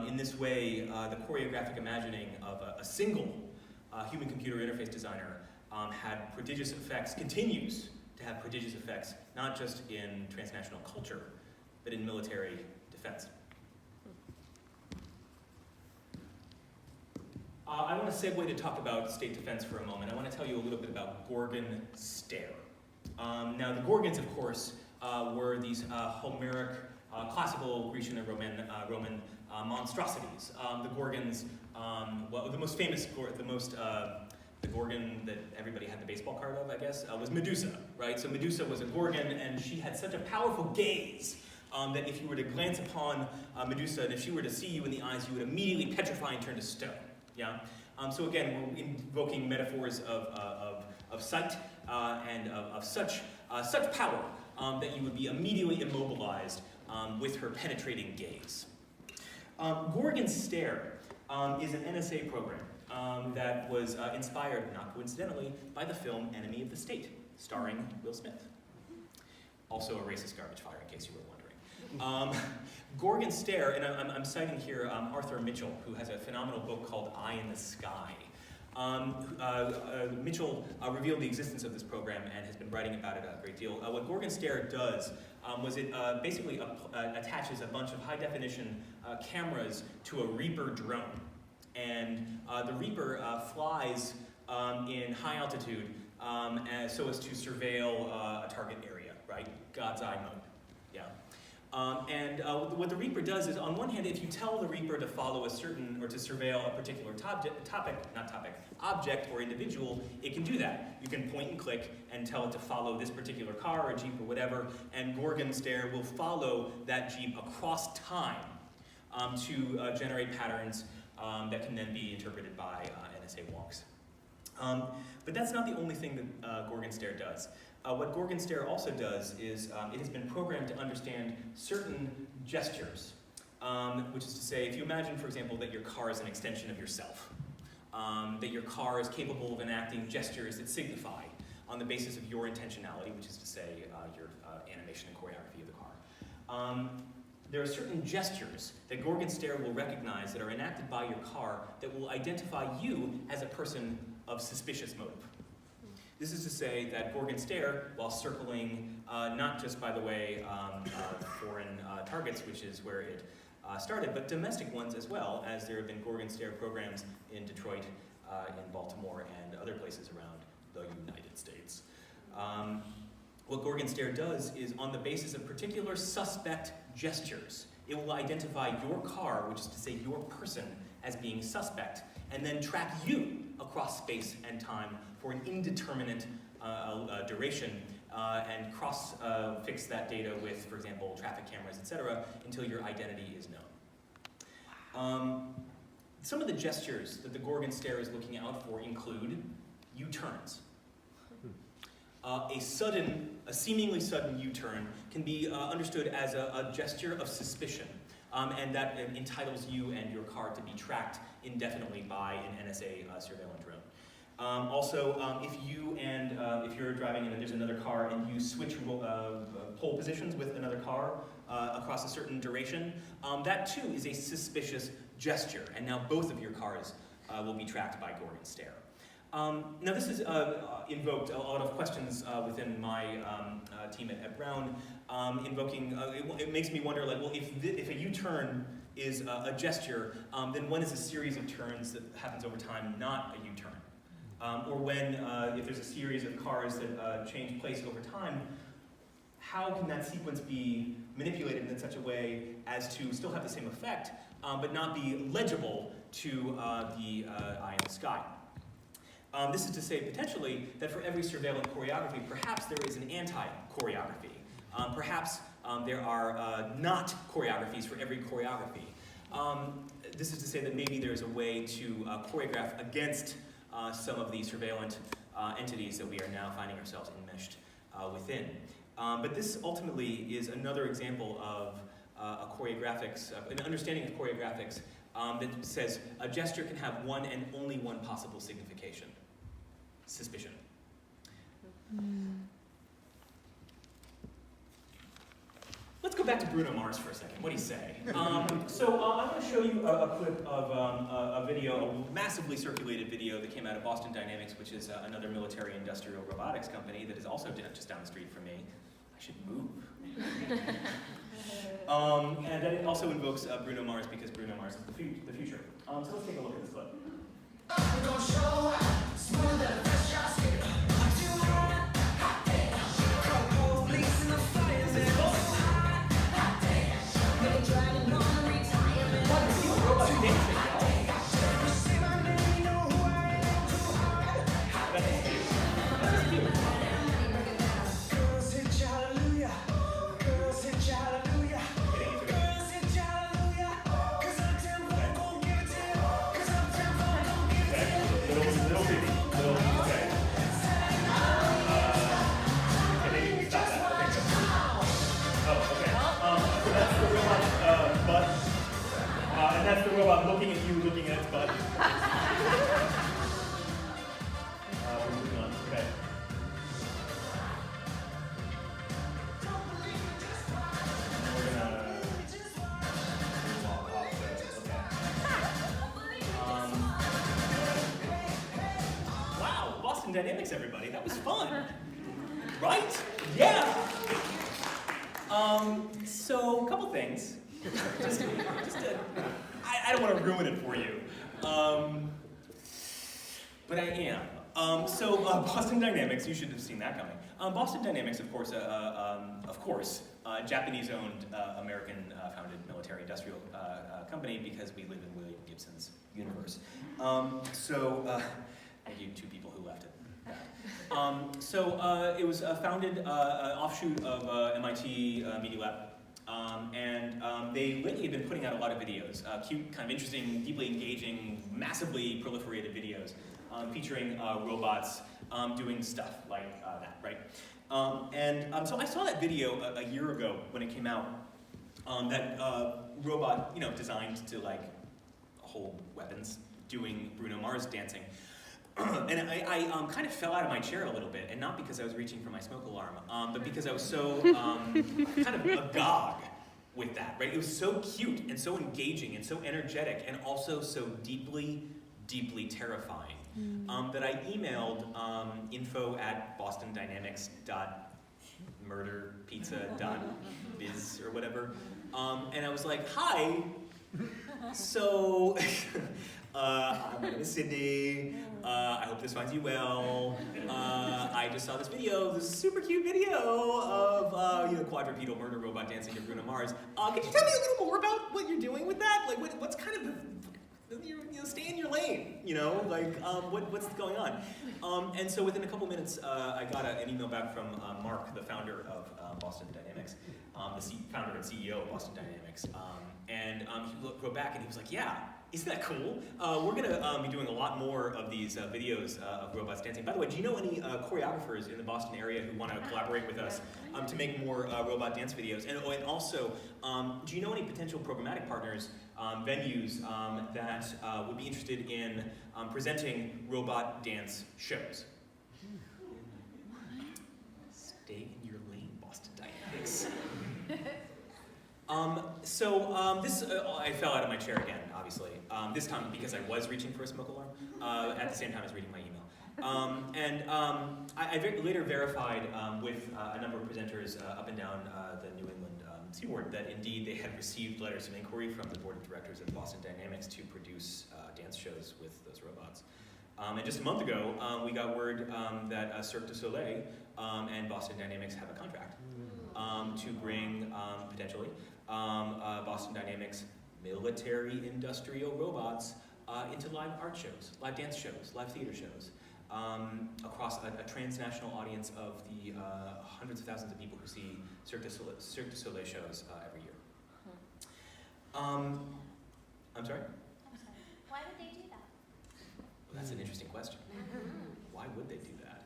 In this way, the choreographic imagining of a single human-computer interface designer had prodigious effects, continues to have prodigious effects, not just in transnational culture, but in military defense. I want to segue to talk about state defense for a moment. I want to tell you a little bit about Gorgon stare. Now, the Gorgons, of course, were these Homeric, classical Grecian and Roman monstrosities. The Gorgons, well, the most famous, the Gorgon that everybody had the baseball card of, I guess, was Medusa, right? So Medusa was a Gorgon, and she had such a powerful gaze that if you were to glance upon Medusa, and if she were to see you in the eyes, you would immediately petrify and turn to stone. Yeah. So again, we're invoking metaphors of sight and of such power that you would be immediately immobilized with her penetrating gaze. Gorgon Stare is an NSA program that was inspired, not coincidentally, by the film Enemy of the State, starring Will Smith. Also a racist garbage fire, in case you were wondering. Gorgon Stare, and I'm citing here Arthur Mitchell, who has a phenomenal book called Eye in the Sky. Mitchell revealed the existence of this program and has been writing about it a great deal. What Gorgon Stare does was it basically attaches a bunch of high-definition cameras to a Reaper drone. And the Reaper flies in high altitude so as to surveil a target area, right? God's eye mode, yeah. What the Reaper does is, on one hand, if you tell the Reaper to follow a certain, or to surveil a particular object or individual, it can do that. You can point and click and tell it to follow this particular car or Jeep or whatever, and Gorgon Stare will follow that Jeep across time to generate patterns that can then be interpreted by NSA wonks. But that's not the only thing that Gorgon Stare does. What Gorgon Stare also does is it has been programmed to understand certain gestures, which is to say, if you imagine, for example, that your car is an extension of yourself, that your car is capable of enacting gestures that signify on the basis of your intentionality, which is to say, your animation and choreography of the car. There are certain gestures that Gorgon Stare will recognize that are enacted by your car that will identify you as a person of suspicious motive. This is to say that Gorgon Stare, while circling not just, by the way, foreign targets, which is where it started, but domestic ones as well, as there have been Gorgon Stare programs in Detroit, in Baltimore, and other places around the United States. What Gorgon Stare does is, on the basis of particular suspect gestures, it will identify your car, which is to say your person, as being suspect, and then track you across space and time for an indeterminate duration, and cross-fix that data with, for example, traffic cameras, etc., until your identity is known. Some of the gestures that the Gorgon Stare is looking out for include U-turns. A seemingly sudden U-turn can be understood as a gesture of suspicion, and that entitles you and your car to be tracked indefinitely by an NSA surveillance drone. Also, if you're driving and there's another car and you switch pole positions with another car across a certain duration, that too is a suspicious gesture, and now both of your cars will be tracked by Gorgon Stare. Now this has invoked a lot of questions within my team at Brown, invoking, it makes me wonder, like, well, if a U-turn is a gesture, then when is a series of turns that happens over time not a U-turn? Or when, if there's a series of cars that change place over time, how can that sequence be manipulated in such a way as to still have the same effect, but not be legible to the eye in the sky. This is to say, potentially, that for every surveillant choreography, perhaps there is an anti-choreography. Perhaps there are not choreographies for every choreography. This is to say that maybe there's a way to choreograph against some of the surveillant entities that we are now finding ourselves enmeshed within. But this ultimately is another example of an understanding of choreographics that says a gesture can have one and only one possible signification: suspicion. Let's go back to Bruno Mars for a second. What do you say? So I'm going to show you a clip of a video, a massively circulated video that came out of Boston Dynamics, which is another military industrial robotics company that is also just down the street from me. I should move. And then it also invokes Bruno Mars because Bruno Mars is the future. So let's take a look at this clip. We're gonna show smooth and fresh just get too hot, hot damn. Call police in the fire, man. Hot damn. They're dragging on retirement. What is your robot dancing, y'all? Say my name, you know who I am. Too hard, hot damn. Girls hit you, hallelujah. Girls hit you, hallelujah. Girls hit you, hallelujah. 'Cause I'm tempo, gon' give it to you. 'Cause I'm tempo, gon' give it to you. Little baby. Okay. And then you can stop that. Okay, good. Oh, okay. So that's the robot butt. And that's the robot looking at you, looking at its butt. We're moving on. Okay. And we're gonna walk off the, wow, Boston Dynamics, everybody. That was fun. Right? Yeah. So a couple things. I don't want to ruin it for you. But I am. So Boston Dynamics, you should have seen that coming. Boston Dynamics, of course, Japanese-owned, American-founded military-industrial company because we live in William Gibson's universe. Thank you, two people who left it. It was founded an offshoot of MIT Media Lab. They lately have been putting out a lot of videos, cute, kind of interesting, deeply engaging, massively proliferated videos featuring robots doing stuff like that, right? So I saw that video a year ago when it came out, that robot, designed to like hold weapons, doing Bruno Mars dancing. And I kind of fell out of my chair a little bit, and not because I was reaching for my smoke alarm, but because I was so kind of agog with that, right? It was so cute and so engaging and so energetic and also so deeply, deeply terrifying that I emailed info@bostondynamics.murderpizza.biz or whatever, and I was like, hi, so I'm in Sydney. I hope this finds you well. I just saw this super cute video of quadrupedal murder robot dancing to Bruno Mars. Could you tell me a little more about what you're doing with that? Like, what's kind of stay in your lane, what's going on? And so within a couple minutes, I got an email back from Mark, the founder of Boston Dynamics, the founder and CEO of Boston Dynamics. He wrote back and he was like, yeah, isn't that cool? We're going to be doing a lot more of these videos of robots dancing. By the way, do you know any choreographers in the Boston area who want to collaborate with us to make more robot dance videos? And also, do you know any potential programmatic partners, venues that would be interested in presenting robot dance shows? Stay in your lane, Boston Dynamics. I fell out of my chair again, obviously. This time because I was reaching for a smoke alarm at the same time as reading my email. I later verified with a number of presenters up and down the New England seaboard that indeed they had received letters of inquiry from the board of directors of Boston Dynamics to produce dance shows with those robots. And just a month ago, we got word that Cirque du Soleil and Boston Dynamics have a contract. to bring, potentially, Boston Dynamics military industrial robots into live art shows, live dance shows, live theater shows, across a transnational audience of the hundreds of thousands of people who see Cirque du Soleil shows every year. I'm sorry? I'm sorry. Why would they do that? Well, that's an interesting question. Why would they do that?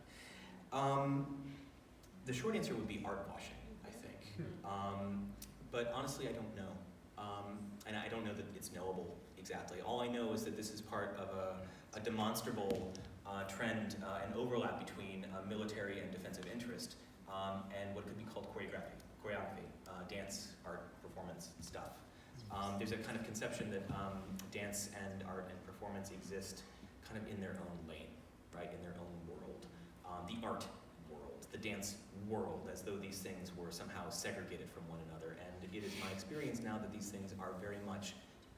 The short answer would be art washing, I think. But honestly, I don't know. And I don't know that it's knowable exactly. All I know is that this is part of a demonstrable trend, an overlap between military and defensive interest, and what could be called choreography, dance, art, performance stuff. There's a kind of conception that dance and art and performance exist kind of in their own lane, right, in their own world. The art world, the dance world, as though these things were somehow segregated from one another. And it is my experience now that these things are very much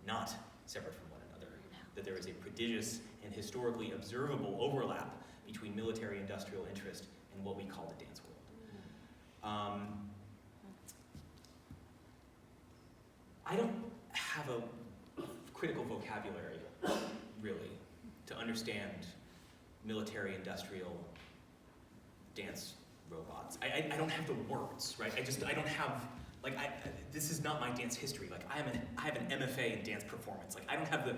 not separate from one another, that there is a prodigious and historically observable overlap between military industrial interest and what we call the dance world. I don't have a critical vocabulary, really, to understand military industrial dance robots. I don't have the words, right? I don't have, like, this is not my dance history. Like, I have an MFA in dance performance. Like, I don't have the,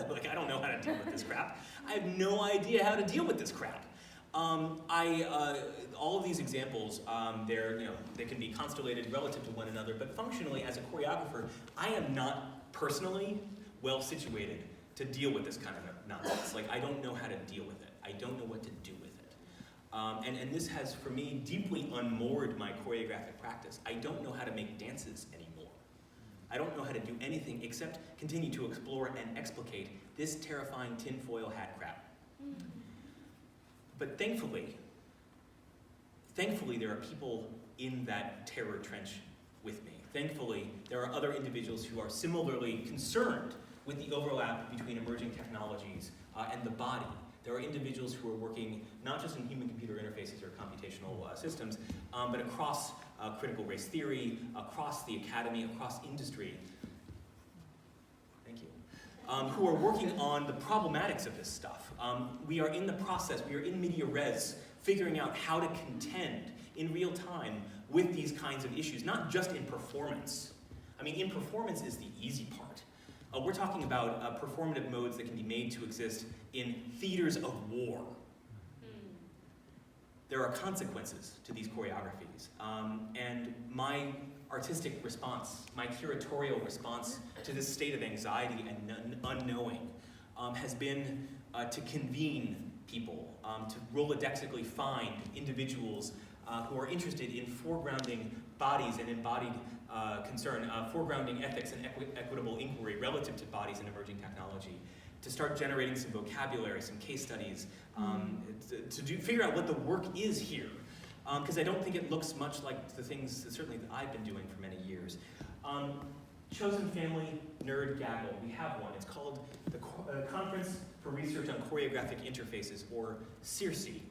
like, I don't know how to deal with this crap. I have no idea how to deal with this crap. All of these examples, they can be constellated relative to one another, but functionally, as a choreographer, I am not personally well situated to deal with this kind of nonsense. Like, I don't know how to deal with it. I don't know what to do with it. And this has, for me, deeply unmoored my choreographic practice. I don't know how to make dances anymore. I don't know how to do anything except continue to explore and explicate this terrifying tinfoil hat crap. But thankfully, there are people in that terror trench with me. Thankfully, there are other individuals who are similarly concerned with the overlap between emerging technologies and the body. There are individuals who are working not just in human-computer interfaces or computational systems, but across critical race theory, across the academy, across industry. Thank you. Who are working on the problematics of this stuff. We are in the process, we are in media res, figuring out how to contend in real time with these kinds of issues, not just in performance. I mean, in performance is the easy part. We're talking about performative modes that can be made to exist in theaters of war. There are consequences to these choreographies. And my artistic response, my curatorial response to this state of anxiety and unknowing has been to convene people, to rolodexically find individuals who are interested in foregrounding bodies and embodied concern, foregrounding ethics and equitable inquiry relative to bodies and emerging technology, to start generating some vocabulary, some case studies, to figure out what the work is here. Because I don't think it looks much like the things that certainly that I've been doing for many years. Chosen Family Nerd Gaggle, we have one. It's called the Conference for Research on Choreographic Interfaces, or CIRCE,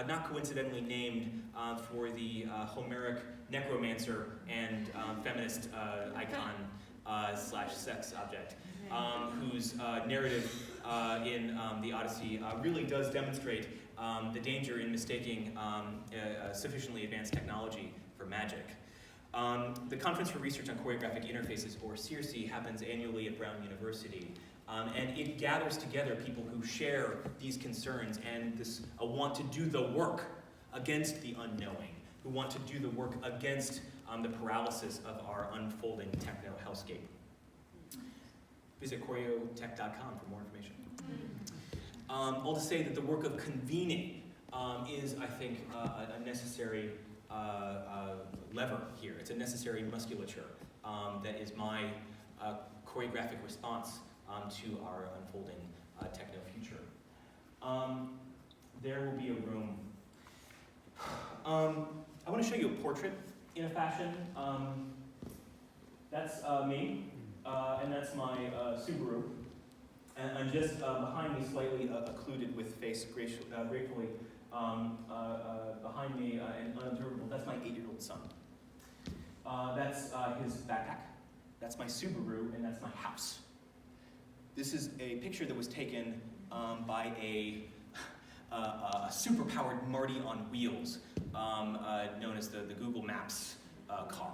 not coincidentally named for the Homeric necromancer and feminist icon slash sex object, whose narrative in the Odyssey really does demonstrate the danger in mistaking sufficiently advanced technology for magic. The Conference for Research on Choreographic Interfaces, or CIRCE, happens annually at Brown University. And it gathers together people who share these concerns and this want to do the work against the unknowing, who want to do the work against the paralysis of our unfolding techno-hellscape. Visit choreotech.com for more information. All to say that the work of convening is, I think, a necessary lever here. It's a necessary musculature that is my choreographic response to our unfolding techno-future. There will be a room. I want to show you a portrait in a fashion. That's me, and that's my Subaru. And just behind me, slightly occluded with face gratefully, behind me and unobservable, that's my 8-year-old son. That's his backpack. That's my Subaru, and that's my house. This is a picture that was taken by a superpowered Marty on wheels, known as the Google Maps car.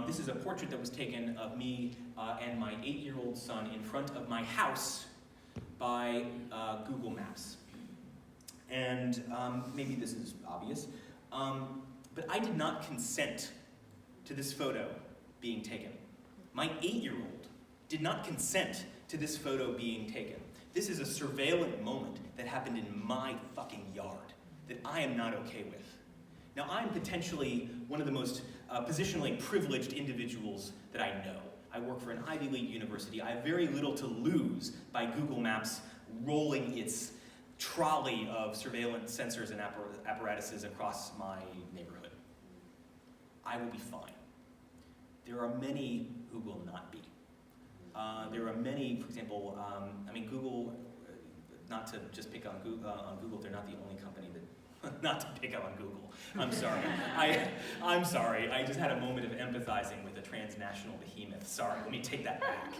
This is a portrait that was taken of me and my 8-year-old son in front of my house by Google Maps. And maybe this is obvious, but I did not consent to this photo being taken. My 8-year-old did not consent to this photo being taken. This is a surveillance moment that happened in my fucking yard that I am not okay with. Now, I'm potentially one of the most positionally privileged individuals that I know. I work for an Ivy League university. I have very little to lose by Google Maps rolling its trolley of surveillance sensors and apparatuses across my neighborhood. I will be fine. There are many who will not be. There are many, for example, Google, not to just pick on Google, they're not the only company that, not to pick on Google, I'm sorry. I'm sorry, I just had a moment of empathizing with a transnational behemoth. Sorry, let me take that back.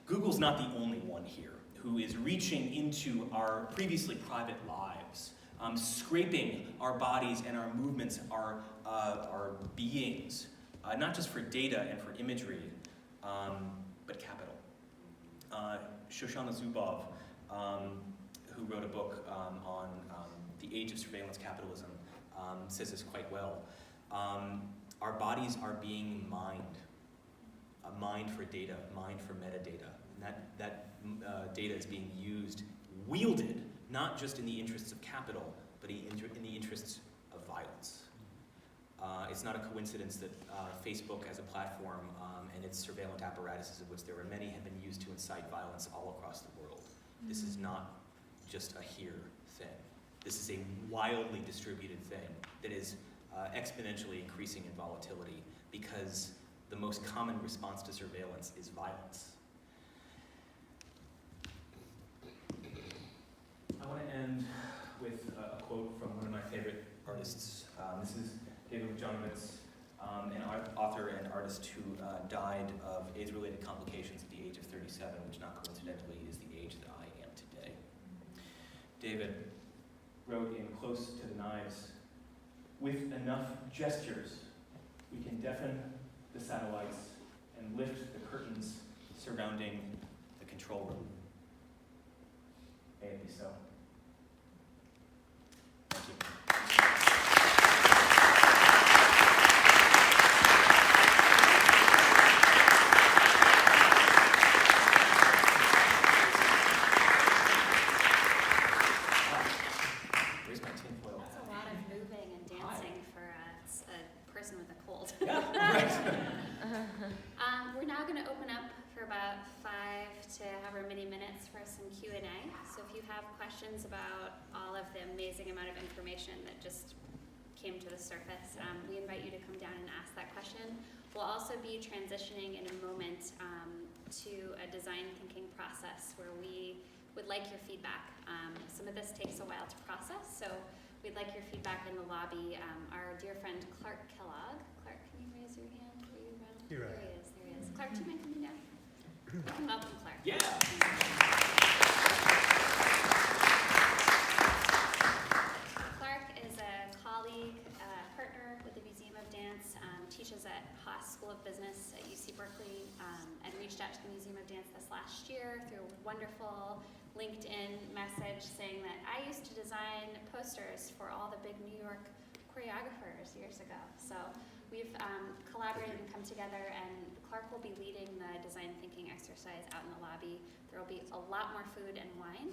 Google's not the only one here who is reaching into our previously private lives, scraping our bodies and our movements, our beings, not just for data and for imagery, but capital. Shoshana Zuboff, who wrote a book on the age of surveillance capitalism, says this quite well. Our bodies are being mined, mined for data, mined for metadata. And that data is being used, wielded, not just in the interests of capital, but in the interests of violence. It's not a coincidence that Facebook as a platform and its surveillance apparatuses, of which there are many, have been used to incite violence all across the world. This is not just a here thing. This is a wildly distributed thing that is exponentially increasing in volatility because the most common response to surveillance is violence. I want to end with a quote from one of my favorite artists. This is David Jonovitz, an author and artist who died of AIDS-related complications at the age of 37, which not coincidentally is the age that I am today. David wrote in Close to the Knives, "With enough gestures, we can deafen the satellites and lift the curtains surrounding the control room." May it be so. Thank you. Where's my tinfoil? That's a lot of moving and dancing for a person with a cold. Yeah, right. We're now going to open up for about 5 to however many minutes for some Q&A. So if you have questions about all of the amazing amount of information that just came to the surface, we invite you to come down and ask that question. We'll also be transitioning in a moment to a design thinking process where we would like your feedback. Some of this takes a while to process, so we'd like your feedback in the lobby. Our dear friend Clark Kellogg. Clark, can you raise your hand? Are you around? Here I am. There he is. There he is. Clark, do you mind coming down? Welcome, Clark. Yeah. Clark is a colleague, partner with the Museum of Dance, teaches at Haas School of Business at UC Berkeley, and reached out to the Museum of Dance this last year through a wonderful LinkedIn message saying that I used to design posters for all the big New York choreographers years ago. So we've collaborated and come together, and Clark will be leading the design thinking exercise out in the lobby. There will be a lot more food and wine,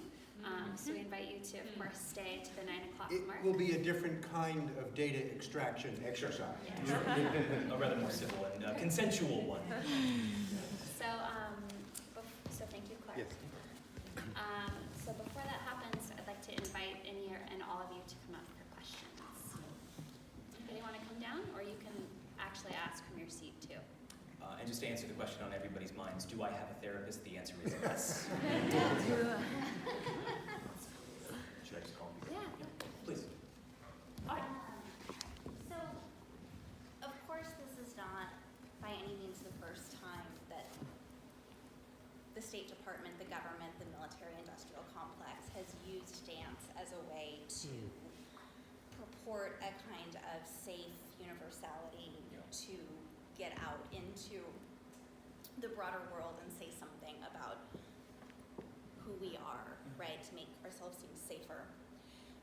so we invite you to, of course, stay to the 9 o'clock mark. It will be a different kind of data extraction exercise. A rather more civil and consensual one. So, so thank you, Clark. Yes. So before that happens, I'd like to invite any and all of you to come up for questions. Anybody want to come down, or you can actually ask from your seat too. And just to answer the question on everybody's minds, do I have a therapist? The answer is yes. Should I just call him? Yeah. Please. Hi. So, of course, this is not the State Department, the government, the military-industrial complex has used dance as a way to purport a kind of safe universality to get out into the broader world and say something about who we are, right, to make ourselves seem safer.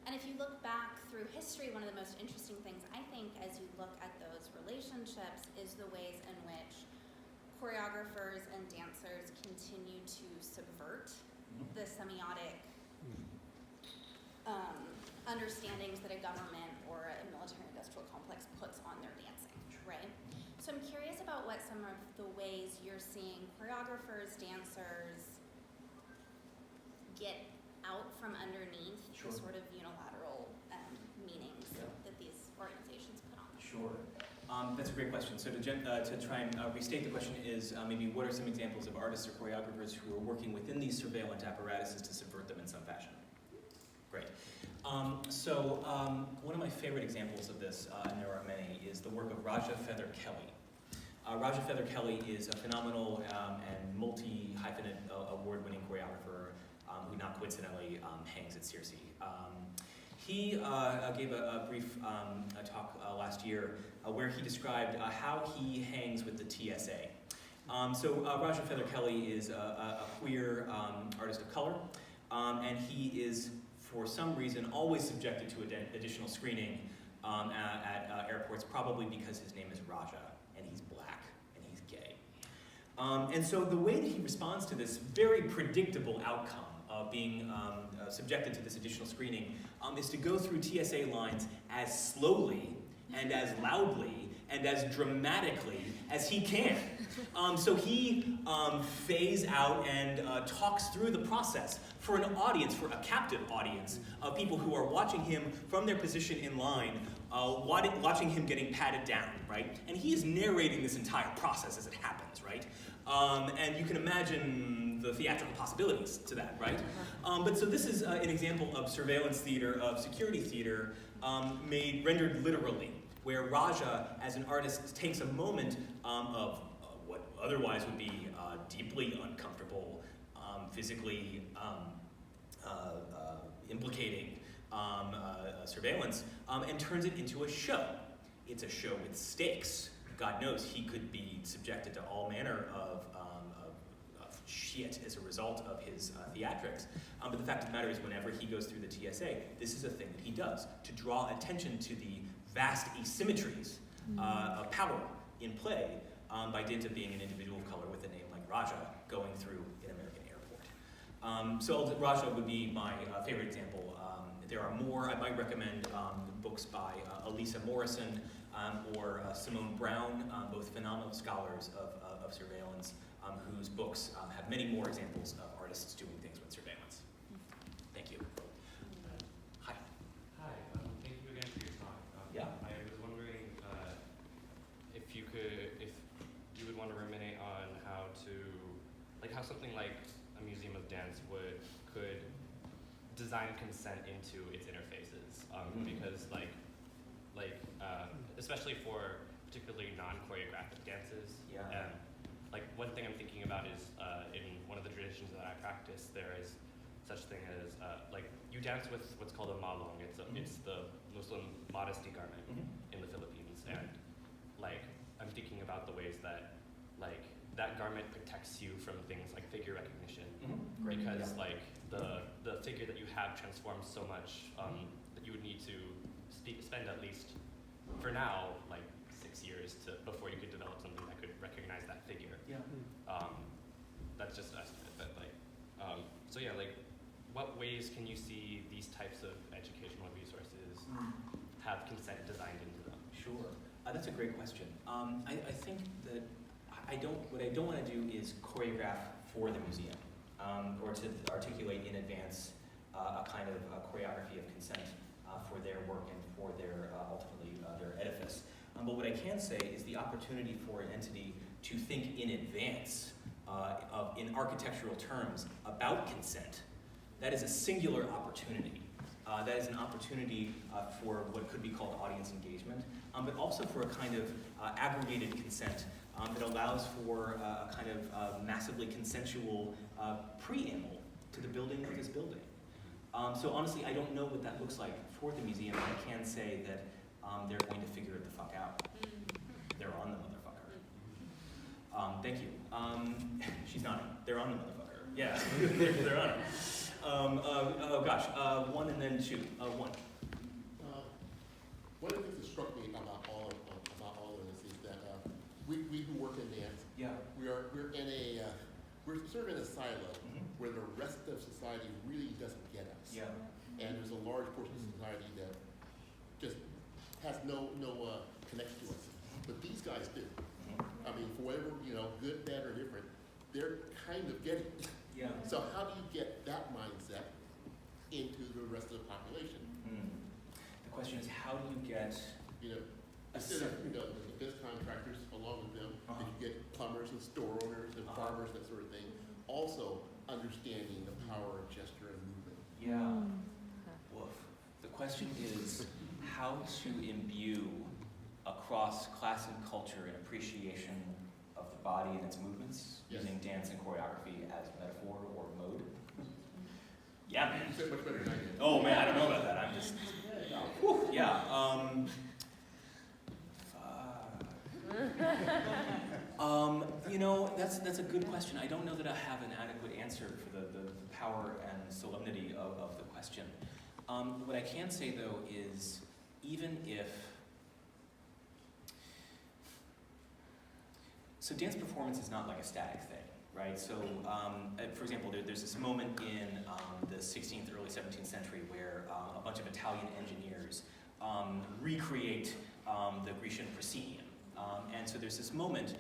And if you look back through history, one of the most interesting things, I think, as you look at those relationships is the ways in which choreographers and dancers continue to subvert the semiotic understandings that a government or a military-industrial complex puts on their dancing, right? So I'm curious about what some of the ways you're seeing choreographers, dancers get out from underneath the sort of unilateral meanings that these organizations put on them. Sure. That's a great question. So to try and restate the question is maybe what are some examples of artists or choreographers who are working within these surveillance apparatuses to subvert them in some fashion? Great. One of my favorite examples of this, and there are many, is the work of Raja Feather Kelly. Raja Feather Kelly is a phenomenal and multi-hyphenate award-winning choreographer who not coincidentally hangs at Circe. He gave a brief talk last year where he described how he hangs with the TSA. Raja Feather Kelly is a queer artist of color, and he is, for some reason, always subjected to additional screening at airports, probably because his name is Raja, and he's black, and he's gay. And so the way that he responds to this very predictable outcome of being subjected to this additional screening is to go through TSA lines as slowly and as loudly and as dramatically as he can. So he phase out and talks through the process for an audience, for a captive audience of people who are watching him from their position in line, watching him getting patted down, right? And he is narrating this entire process as it happens, right? And you can imagine the theatrical possibilities to that, right? But so this is an example of surveillance theater, of security theater, rendered literally, where Raja, as an artist, takes a moment of what otherwise would be deeply uncomfortable, physically implicating surveillance, and turns it into a show. It's a show with stakes. God knows he could be subjected to all manner of shit as a result of his theatrics. But the fact of the matter is, whenever he goes through the TSA, this is a thing that he does to draw attention to the vast asymmetries of power in play by dint of being an individual of color with a name like Raja going through an American airport. So Raja would be my favorite example. There are more. I might recommend books by Elisa Morrison or Simone Brown, both phenomenal scholars of surveillance, whose books have many more examples of artists doing things with surveillance. Thank you. Hi. Hi, thank you again for your talk. Yeah. I was wondering if you would want to ruminate on how something like a museum of dance could design consent into its interfaces, because especially for particularly non-choreographic dances. Yeah. One thing I'm thinking about is in one of the traditions that I practice, there is such thing as you dance with what's called a malong. It's the Muslim modesty garment in the Philippines, and I'm thinking about the ways that that garment protects you from things like figure recognition, because the figure that you have transforms so much that you would need to spend at least, for now, 6 years before you could develop something that could recognize that figure. Yeah. That's just an estimate, but what ways can you see these types of educational resources have consent designed into them? Sure. That's a great question. I think that what I don't want to do is choreograph for the museum, or to articulate in advance a kind of choreography of consent for their work and for their ultimately their edifice. But what I can say is the opportunity for an entity to think in advance in architectural terms about consent. That is a singular opportunity. That is an opportunity for what could be called audience engagement, but also for a kind of aggregated consent that allows for a kind of massively consensual preamble to the building of this building. So honestly, I don't know what that looks like for the museum. I can say that they're going to figure it the fuck out. They're on the motherfucker. Thank you. She's nodding. They're on the motherfucker. Yeah, they're on it. Oh gosh, one and then two. One. One of the things that struck me about all of this is that we who work in dance, Yeah. we're sort of in a silo where the rest of society really doesn't get us. Yeah. And there's a large portion of society that just has no connection to us. But these guys do. I mean, for whatever, good, bad, or different, they're kind of getting it. Yeah. So how do you get that mindset into the rest of the population? The question is, how do you get Instead of the biz contractors along with them, Uh-huh. you get plumbers and store owners and farmers, that sort of thing. Also understanding the power of gesture and movement. Yeah. Woof. The question is how to imbue across class and culture an appreciation of the body and its movements, Yes. using dance and choreography as metaphor or mode. Yeah, man. You said much better than I did. Oh man, I don't know about that. I'm just. Whew, yeah. That's a good question. I don't know that I have an adequate answer for the power and solemnity of the question. What I can say though is, even if so, dance performance is not like a static thing, right? So, for example, there's this moment in the 16th, early 17th century where a bunch of Italian engineers recreate the Grecian proscenium. And so there's this moment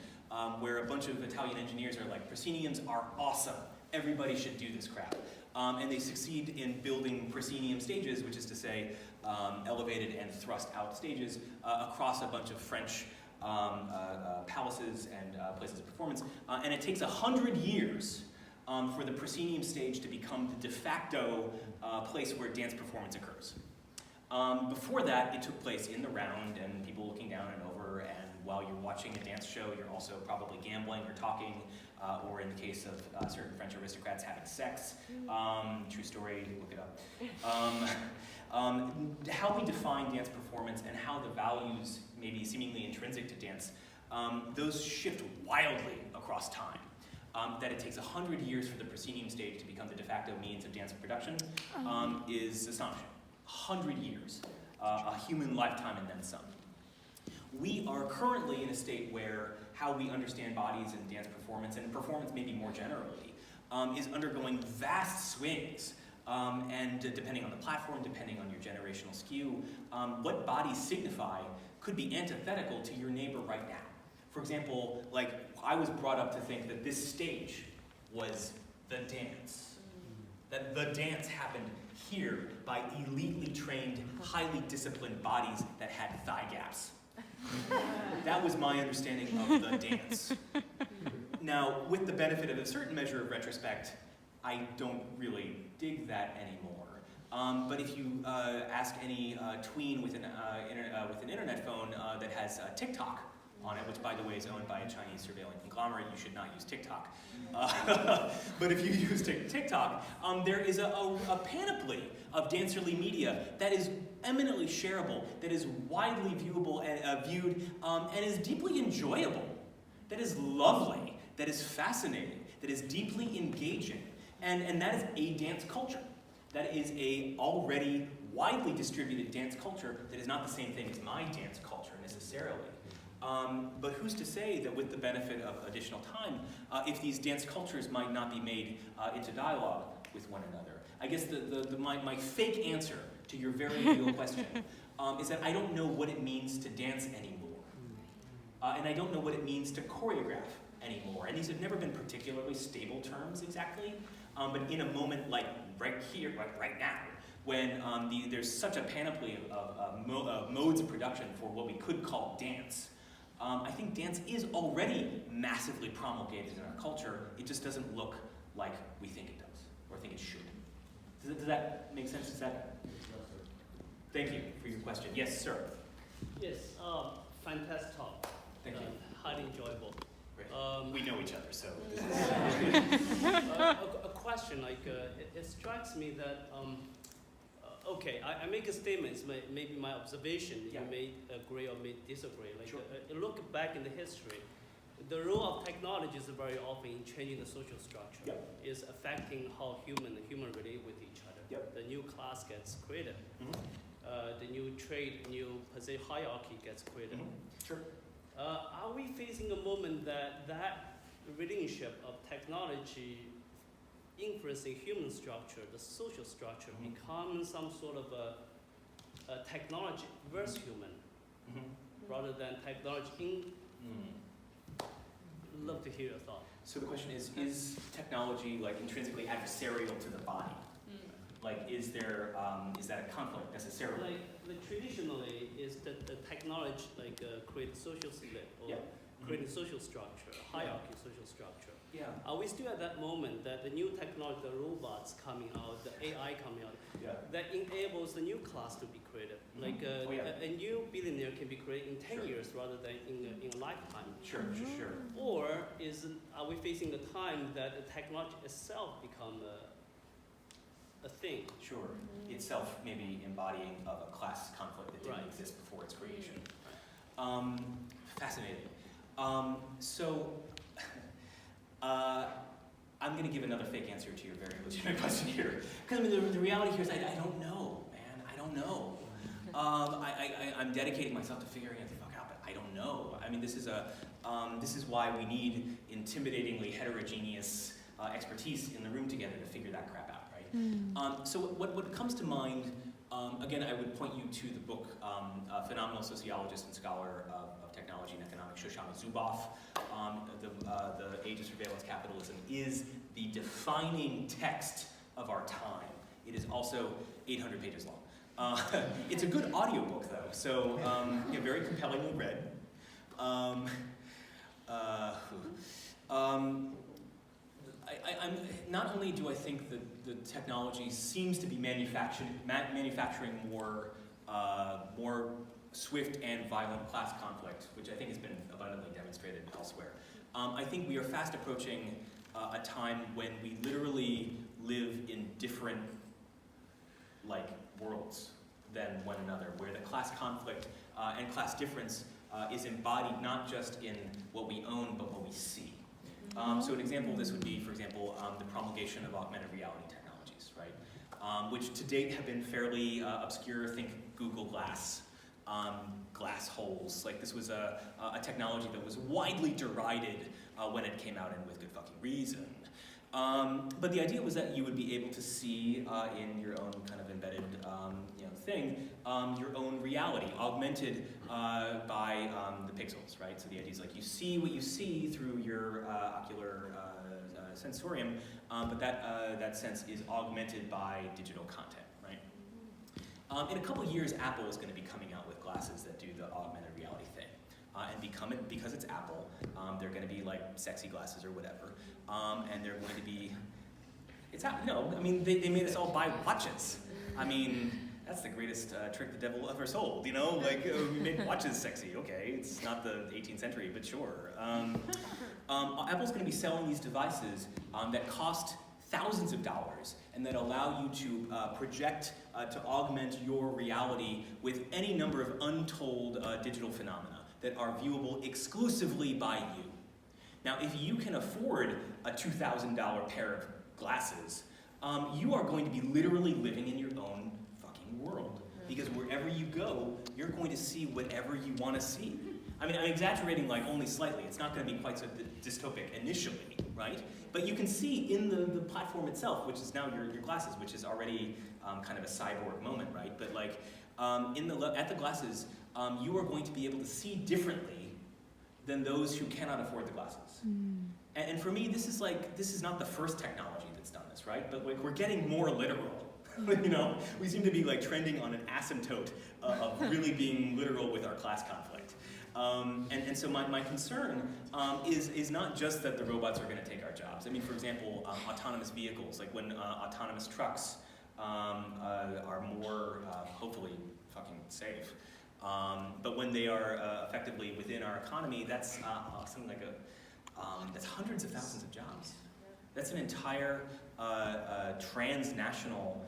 where a bunch of Italian engineers are like, prosceniums are awesome. Everybody should do this crap. And they succeed in building proscenium stages, which is to say elevated and thrust out stages across a bunch of French palaces and places of performance. And it takes 100 years for the proscenium stage to become the de facto place where dance performance occurs. Before that, it took place in the round and people looking down and over, and while you're watching a dance show, you're also probably gambling or talking, or in the case of certain French aristocrats, having sex. True story, look it up. How we define dance performance and how the values, maybe seemingly intrinsic to dance, those shift wildly across time. That it takes 100 years for the proscenium stage to become the de facto means of dance production is astonishing. 100 years, a human lifetime and then some. We are currently in a state where how we understand bodies and dance performance, and performance maybe more generally, is undergoing vast swings. And depending on the platform, depending on your generational skew, what bodies signify could be antithetical to your neighbor right now. For example, like I was brought up to think that this stage was the dance. That the dance happened here by elitely trained, highly disciplined bodies that had thigh gaps. That was my understanding of the dance. Now, with the benefit of a certain measure of retrospect, I don't really dig that anymore. But if you ask any tween with an internet phone that has TikTok on it, which by the way is owned by a Chinese surveillance conglomerate, you should not use TikTok. But if you use TikTok, there is a panoply of dancerly media that is eminently shareable, that is widely viewable and viewed, and is deeply enjoyable, that is lovely, that is fascinating, that is deeply engaging, and that is a dance culture. That is a already widely distributed dance culture that is not the same thing as my dance culture necessarily. But who's to say that with the benefit of additional time, if these dance cultures might not be made into dialogue with one another? I guess my fake answer to your very real question is that I don't know what it means to dance anymore. And I don't know what it means to choreograph anymore. And these have never been particularly stable terms exactly. But in a moment like right here, right now, when there's such a panoply of modes of production for what we could call dance, I think dance is already massively promulgated in our culture. It just doesn't look like we think it does, or think it should. Does that make sense? Thank you for your question. Yes, sir. Yes, fantastic talk. Thank you. Highly enjoyable. We know each other, so this is A question, like, it strikes me that, okay, I make a statement, it's maybe my observation, Yeah. you may agree or may disagree. Like, Sure. Look back in the history, the role of technology is very often in changing the social structure. Yep. Is affecting how human relate with each other. Yep. The new class gets created. Mhm. The new trade, new per se hierarchy gets created. Sure. Are we facing a moment that relationship of technology influencing human structure, the social structure, becomes some sort of a technology versus human, rather than technology Love to hear your thought. So the question is technology like intrinsically adversarial to the body? Like, is there is that a conflict necessarily? Like traditionally, is that the technology create social split or create a social structure, hierarchy, social structure? Yeah. Are we still at that moment that the new technology, the robots coming out, the AI coming out, that enables the new class to be created? Like a new billionaire can be created in 10 years rather than in a lifetime. Sure. Or are we facing a time that the technology itself become a thing? Sure. Itself maybe embodying of a class conflict that didn't Right. exist before its creation. Right. Fascinating. I'm going to give another fake answer to your very legitimate question here. Because I mean, the reality here is I don't know, man. I don't know. I'm dedicating myself to figuring it the fuck out, but I don't know. I mean, this is why we need intimidatingly heterogeneous expertise in the room together to figure that crap out, right? So what comes to mind, again, I would point you to the book, phenomenal sociologist and scholar of technology and economics, Shoshana Zuboff. The Age of Surveillance Capitalism is the defining text of our time. It is also 800 pages long. It's a good audiobook, though, so very compellingly read. I'm not only do I think that the technology seems to be manufacturing more swift and violent class conflict, which I think has been abundantly demonstrated elsewhere. I think we are fast approaching a time when we literally live in different worlds than one another, where the class conflict and class difference is embodied not just in what we own, but what we see. So an example of this would be, for example, the promulgation of augmented reality technologies, right? Which to date have been fairly obscure. Think Google Glass, glass holes. Like, this was a technology that was widely derided when it came out, and with good fucking reason. But the idea was that you would be able to see in your own kind of embedded thing, your own reality, augmented by the pixels, right? So the idea is like you see what you see through your ocular sensorium, but that sense is augmented by digital content, right? In a couple years, Apple is going to be coming out with glasses that do the augmented reality thing. And because it's Apple, they're going to be like sexy glasses or whatever. And they're going to be, they made us all buy watches. I mean, that's the greatest trick the devil ever sold, we made watches sexy. Okay, it's not the 18th century, but sure. Apple's going to be selling these devices that cost thousands of dollars and that allow you to project, to augment your reality with any number of untold digital phenomena that are viewable exclusively by you. Now, if you can afford a $2,000 pair of glasses, you are going to be literally living in your own fucking world. Because wherever you go, you're going to see whatever you want to see. I mean, I'm exaggerating only slightly. It's not going to be quite so dystopic initially, right? But you can see in the platform itself, which is now your glasses, which is already kind of a cyborg moment, right? But at the glasses, you are going to be able to see differently than those who cannot afford the glasses. And for me, this is not the first technology that's done this, right? But we're getting more literal. We seem to be trending on an asymptote of really being literal with our class conflict. And so my concern is not just that the robots are going to take our jobs. I mean, for example, autonomous vehicles, like when autonomous trucks are more, hopefully, fucking safe. But when they are effectively within our economy, that's something like That's hundreds of thousands of jobs. That's an entire transnational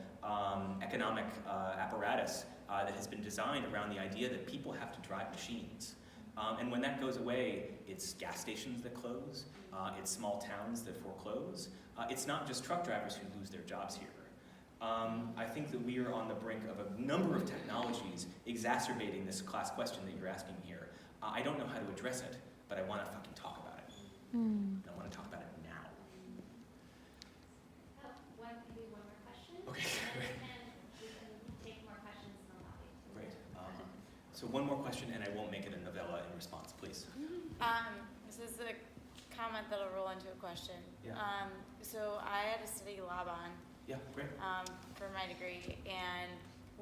economic apparatus that has been designed around the idea that people have to drive machines. And when that goes away, it's gas stations that close, it's small towns that foreclose. It's not just truck drivers who lose their jobs here. I think that we are on the brink of a number of technologies exacerbating this class question that you're asking here. I don't know how to address it, but I want to fucking talk about it. And I want to talk about it now. Maybe one more question. Okay, And great. then we can take more questions in the lobby. Great. So one more question, and I won't make it a novella in response, please. This is a comment that'll roll into a question. Yeah. So I had to study Laban Yeah, great. for my degree, and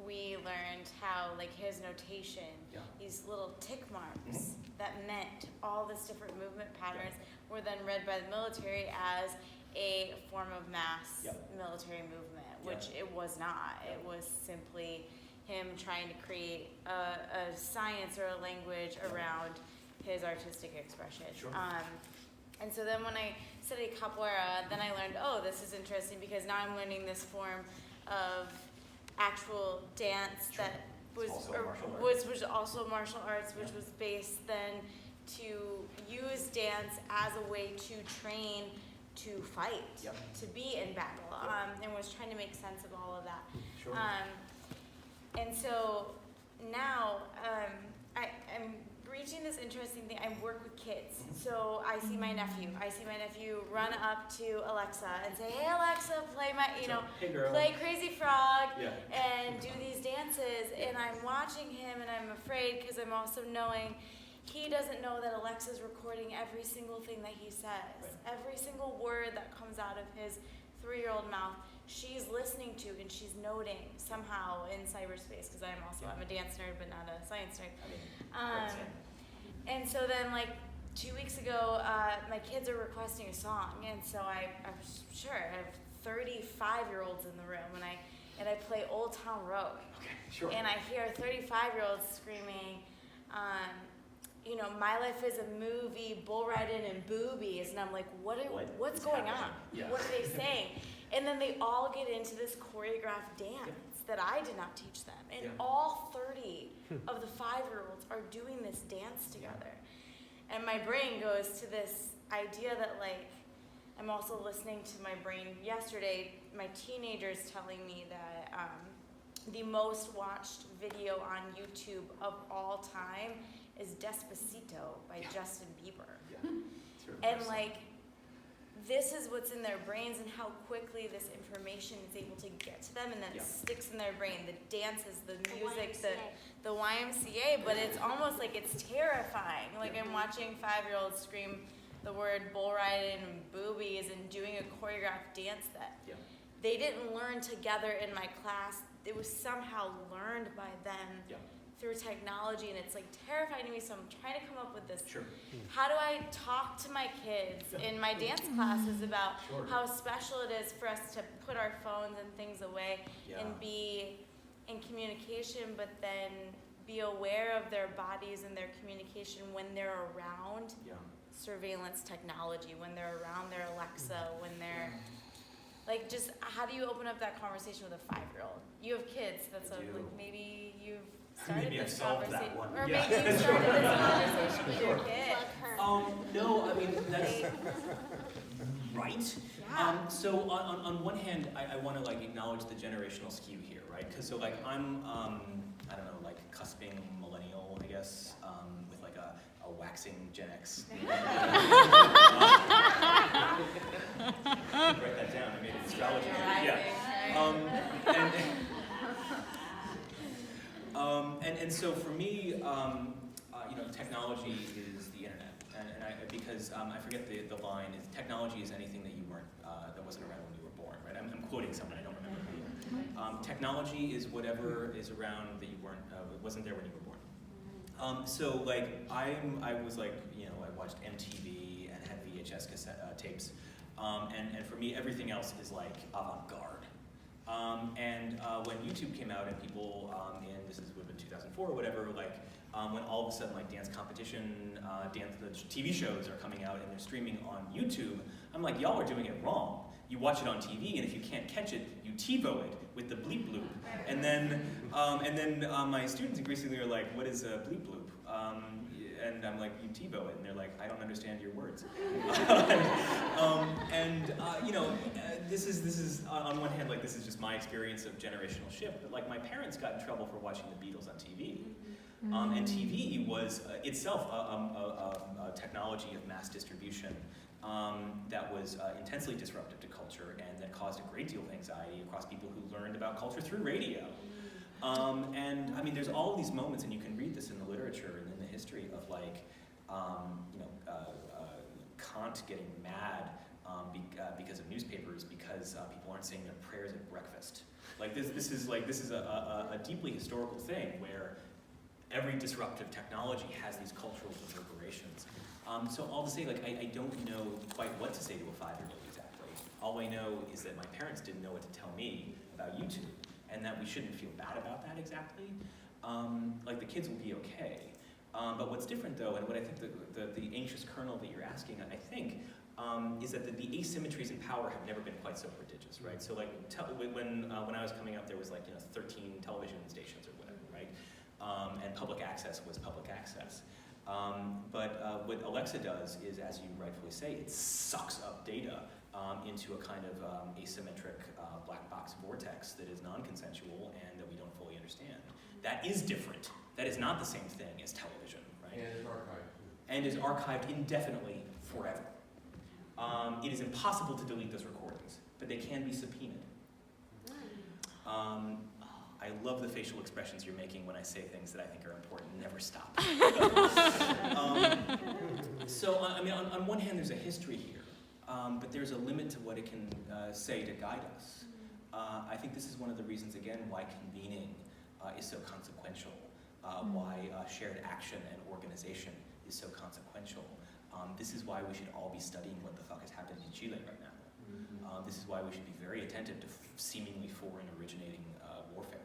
we learned how, like, his notation, Yeah. these little tick marks that meant all this different movement patterns were then read by the military as a form of mass military movement, which it was not. It was simply him trying to create a science or a language around his artistic expression. Sure. And so then when I studied capoeira, then I learned, oh, this is interesting because now I'm learning this form of actual dance that was Also martial arts. was also martial arts, which was based then to use dance as a way to train to fight, to be in battle, and was trying to make sense of all of that. Sure. And so now I'm reaching this interesting thing. I work with kids. So I see my nephew. Run up to Alexa and say, hey Alexa, play my, Hey girl. play Crazy Frog Yeah. and do these dances. And I'm watching him and I'm afraid because I'm also knowing he doesn't know that Alexa's recording every single thing that he says. Right. Every single word that comes out of his 3-year-old mouth, she's listening to and she's noting somehow in cyberspace, because I'm a dance nerd but not a science nerd. And so then, like, 2 weeks ago, my kids are requesting a song, and so I was sure I have 35-year-olds in the room, and I play Old Town Road. Okay, sure. And I hear 35-year-olds screaming, my life is a movie, bull riding and boobies, and I'm like, what's going on? Yeah. What are they saying? And then they all get into this choreographed dance that I did not teach them, and all 30 of the 5-year-olds are doing this dance together. And my brain goes to this idea that, like, I'm also listening to my brain. Yesterday, my teenager's telling me that the most watched video on YouTube of all time is Despacito by Justin Bieber. And, like, this is what's in their brains and how quickly this information is able to get to them, and then it sticks in their brain. The dances, the music, the YMCA, but it's almost like it's terrifying. Like, I'm watching 5-year-olds scream the word bull riding and boobies and doing a choreographed dance that they didn't learn together in my class. It was somehow learned by them through technology, and it's, like, terrifying to me, so I'm trying to come up with this. Sure. How do I talk to my kids in my dance classes about how special it is for us to put our phones and things away and be in communication, but then be aware of their bodies and their communication when they're around surveillance technology, when they're around their Alexa, when they're, like, just how do you open up that conversation with a 5-year-old? You have kids, that's like, maybe you've started Maybe I've this solved that conversation, one. or maybe you started this conversation with your kid. No, I mean, that's right. So on one hand, I want to, like, acknowledge the generational skew here, right? Because so, like, I'm I don't know, like, cusping millennial, I guess, with, like, a waxing Gen X. Write that down. I made an astrology. And so for me, technology is the internet, and because I forget the line is technology is anything that you weren't that wasn't around when you were born, right? I'm quoting someone, I don't remember who. Technology is whatever is around that you weren't wasn't there when you were born. So, like, I was like, I watched MTV and had VHS cassette tapes, and for me everything else is like avant-garde. When YouTube came out and people, this would have been 2004 or whatever, like when all of a sudden like dance competition, the TV shows are coming out and they're streaming on YouTube, I'm like, y'all are doing it wrong. You watch it on TV, and if you can't catch it, you TiVo it with the bleep bloop. And then my students increasingly are like, what is a bleep bloop? And I'm like, you TiVo it, and they're like, I don't understand your words. This is on one hand, like this is just my experience of generational shift, but like my parents got in trouble for watching the Beatles on TV. And TV was itself a technology of mass distribution that was intensely disruptive to culture and that caused a great deal of anxiety across people who learned about culture through radio. And I mean, there's all of these moments, and you can read this in the literature and in the history of like, Kant getting mad because of newspapers because people aren't saying their prayers at breakfast. Like this is a deeply historical thing where every disruptive technology has these cultural reverberations. So all to say, like, I don't know quite what to say to a 5-year-old exactly. All I know is that my parents didn't know what to tell me about YouTube, and that we shouldn't feel bad about that exactly. Like, the kids will be okay. But what's different, though, and what I think the anxious kernel that you're asking, I think, is that the asymmetries in power have never been quite so prodigious, right? So, like, when I was coming up, there was, like, 13 television stations or whatever, right? And public access was public access. But what Alexa does is, as you rightfully say, it sucks up data into a kind of asymmetric black box vortex that is non-consensual and that we don't fully understand. That is different. That is not the same thing as television, right? And it's archived. And is archived indefinitely forever. It is impossible to delete those recordings, but they can be subpoenaed. I love the facial expressions you're making when I say things that I think are important. Never stop. I mean, on one hand, there's a history here, but there's a limit to what it can say to guide us. I think this is one of the reasons, again, why convening is so consequential, why shared action and organization is so consequential. This is why we should all be studying what the fuck is happening in Chile right now. This is why we should be very attentive to seemingly foreign originating warfare.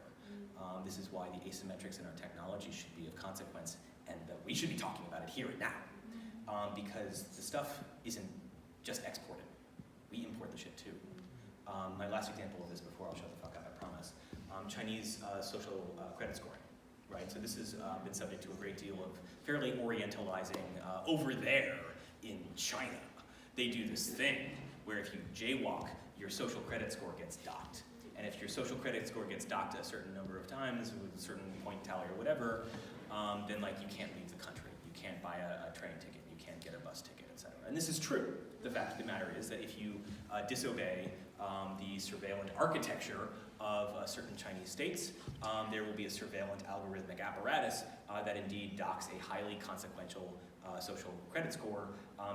This is why the asymmetrics in our technology should be of consequence, and that we should be talking about it here and now. Because the stuff isn't just exported. We import the shit too. My last example of this before I'll shut the fuck up, I promise. Chinese social credit scoring, right? So this has been subject to a great deal of fairly orientalizing over there in China. They do this thing where if you jaywalk, your social credit score gets docked. And if your social credit score gets docked a certain number of times with a certain point tally or whatever, then like you can't leave the country. You can't buy a train ticket. You can't get a bus ticket, etc. And this is true. The fact of the matter is that if you disobey the surveillance architecture of certain Chinese states, there will be a surveillance algorithmic apparatus that indeed docks a highly consequential social credit score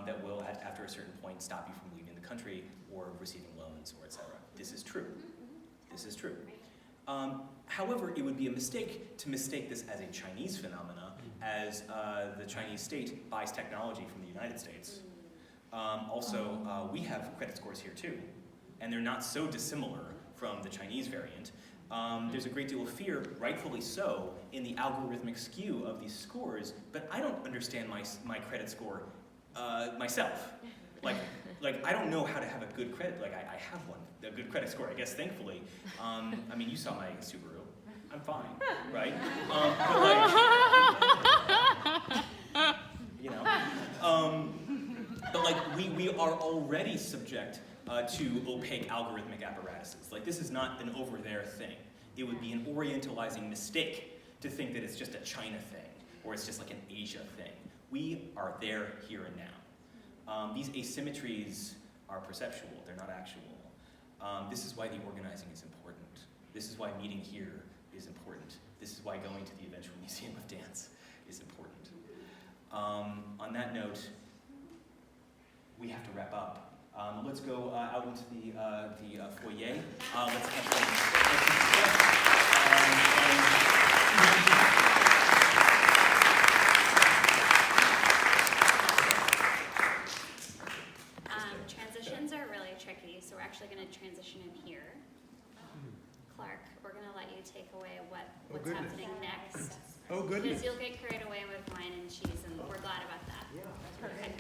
that will, after a certain point, stop you from leaving the country or receiving loans or etc. This is true. This is true. However, it would be a mistake to mistake this as a Chinese phenomena, as the Chinese state buys technology from the United States. Also, we have credit scores here too, and they're not so dissimilar from the Chinese variant. There's a great deal of fear, rightfully so, in the algorithmic skew of these scores, but I don't understand my credit score myself. Like I don't know how to have a good credit, like I have one, a good credit score, I guess, thankfully. I mean, you saw my Subaru. I'm fine, right? But like, we are already subject to opaque algorithmic apparatuses. Like, this is not an over there thing. It would be an orientalizing mistake to think that it's just a China thing, or it's just like an Asia thing. We are there, here and now. These asymmetries are perceptual, they're not actual. This is why the organizing is important. This is why meeting here is important. This is why going to the eventual Museum of Dance is important. On that note, we have to wrap up. Let's go out into the foyer. Let's have transitions are really tricky, so we're actually going to transition in here. Clark, we're going to let you take away what's goodness. happening next. Oh, Because goodness. you'll get carried away with wine and cheese, and we're glad about that. Okay.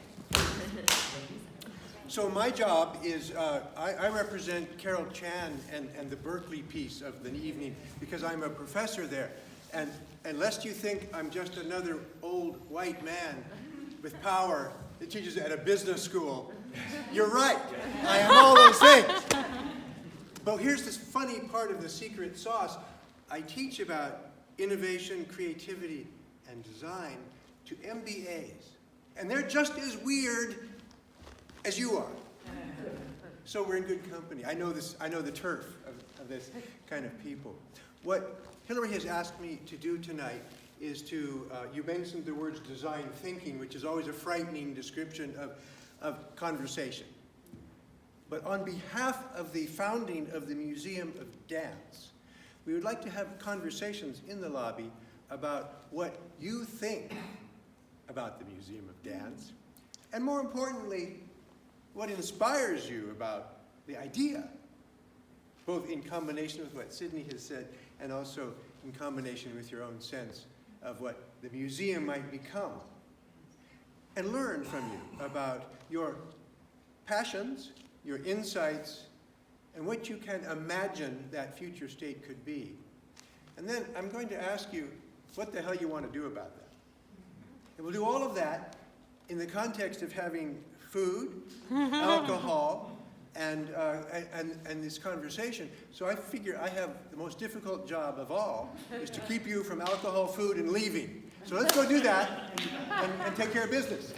So my job is, I represent Carol Chan and the Berkeley piece of the evening because I'm a professor there. And lest you think I'm just another old white man with power that teaches at a business school, you're right. I am all those things. But here's this funny part of the secret sauce. I teach about innovation, creativity, and design to MBAs. And they're just as weird as you are. So we're in good company. I know the turf of this kind of people. What Hillary has asked me to do tonight is to, you mentioned the words design thinking, which is always a frightening description of conversation. But on behalf of the founding of the Museum of Dance, we would like to have conversations in the lobby about what you think about the Museum of Dance, and more importantly, what inspires you about the idea, both in combination with what Sydney has said and also in combination with your own sense of what the museum might become, and learn from you about your passions, your insights, and what you can imagine that future state could be. And then I'm going to ask you what the hell you want to do about that. And we'll do all of that in the context of having food, alcohol, and this conversation. So I figure I have the most difficult job of all, is to keep you from alcohol, food, and leaving. So let's go do that and take care of business.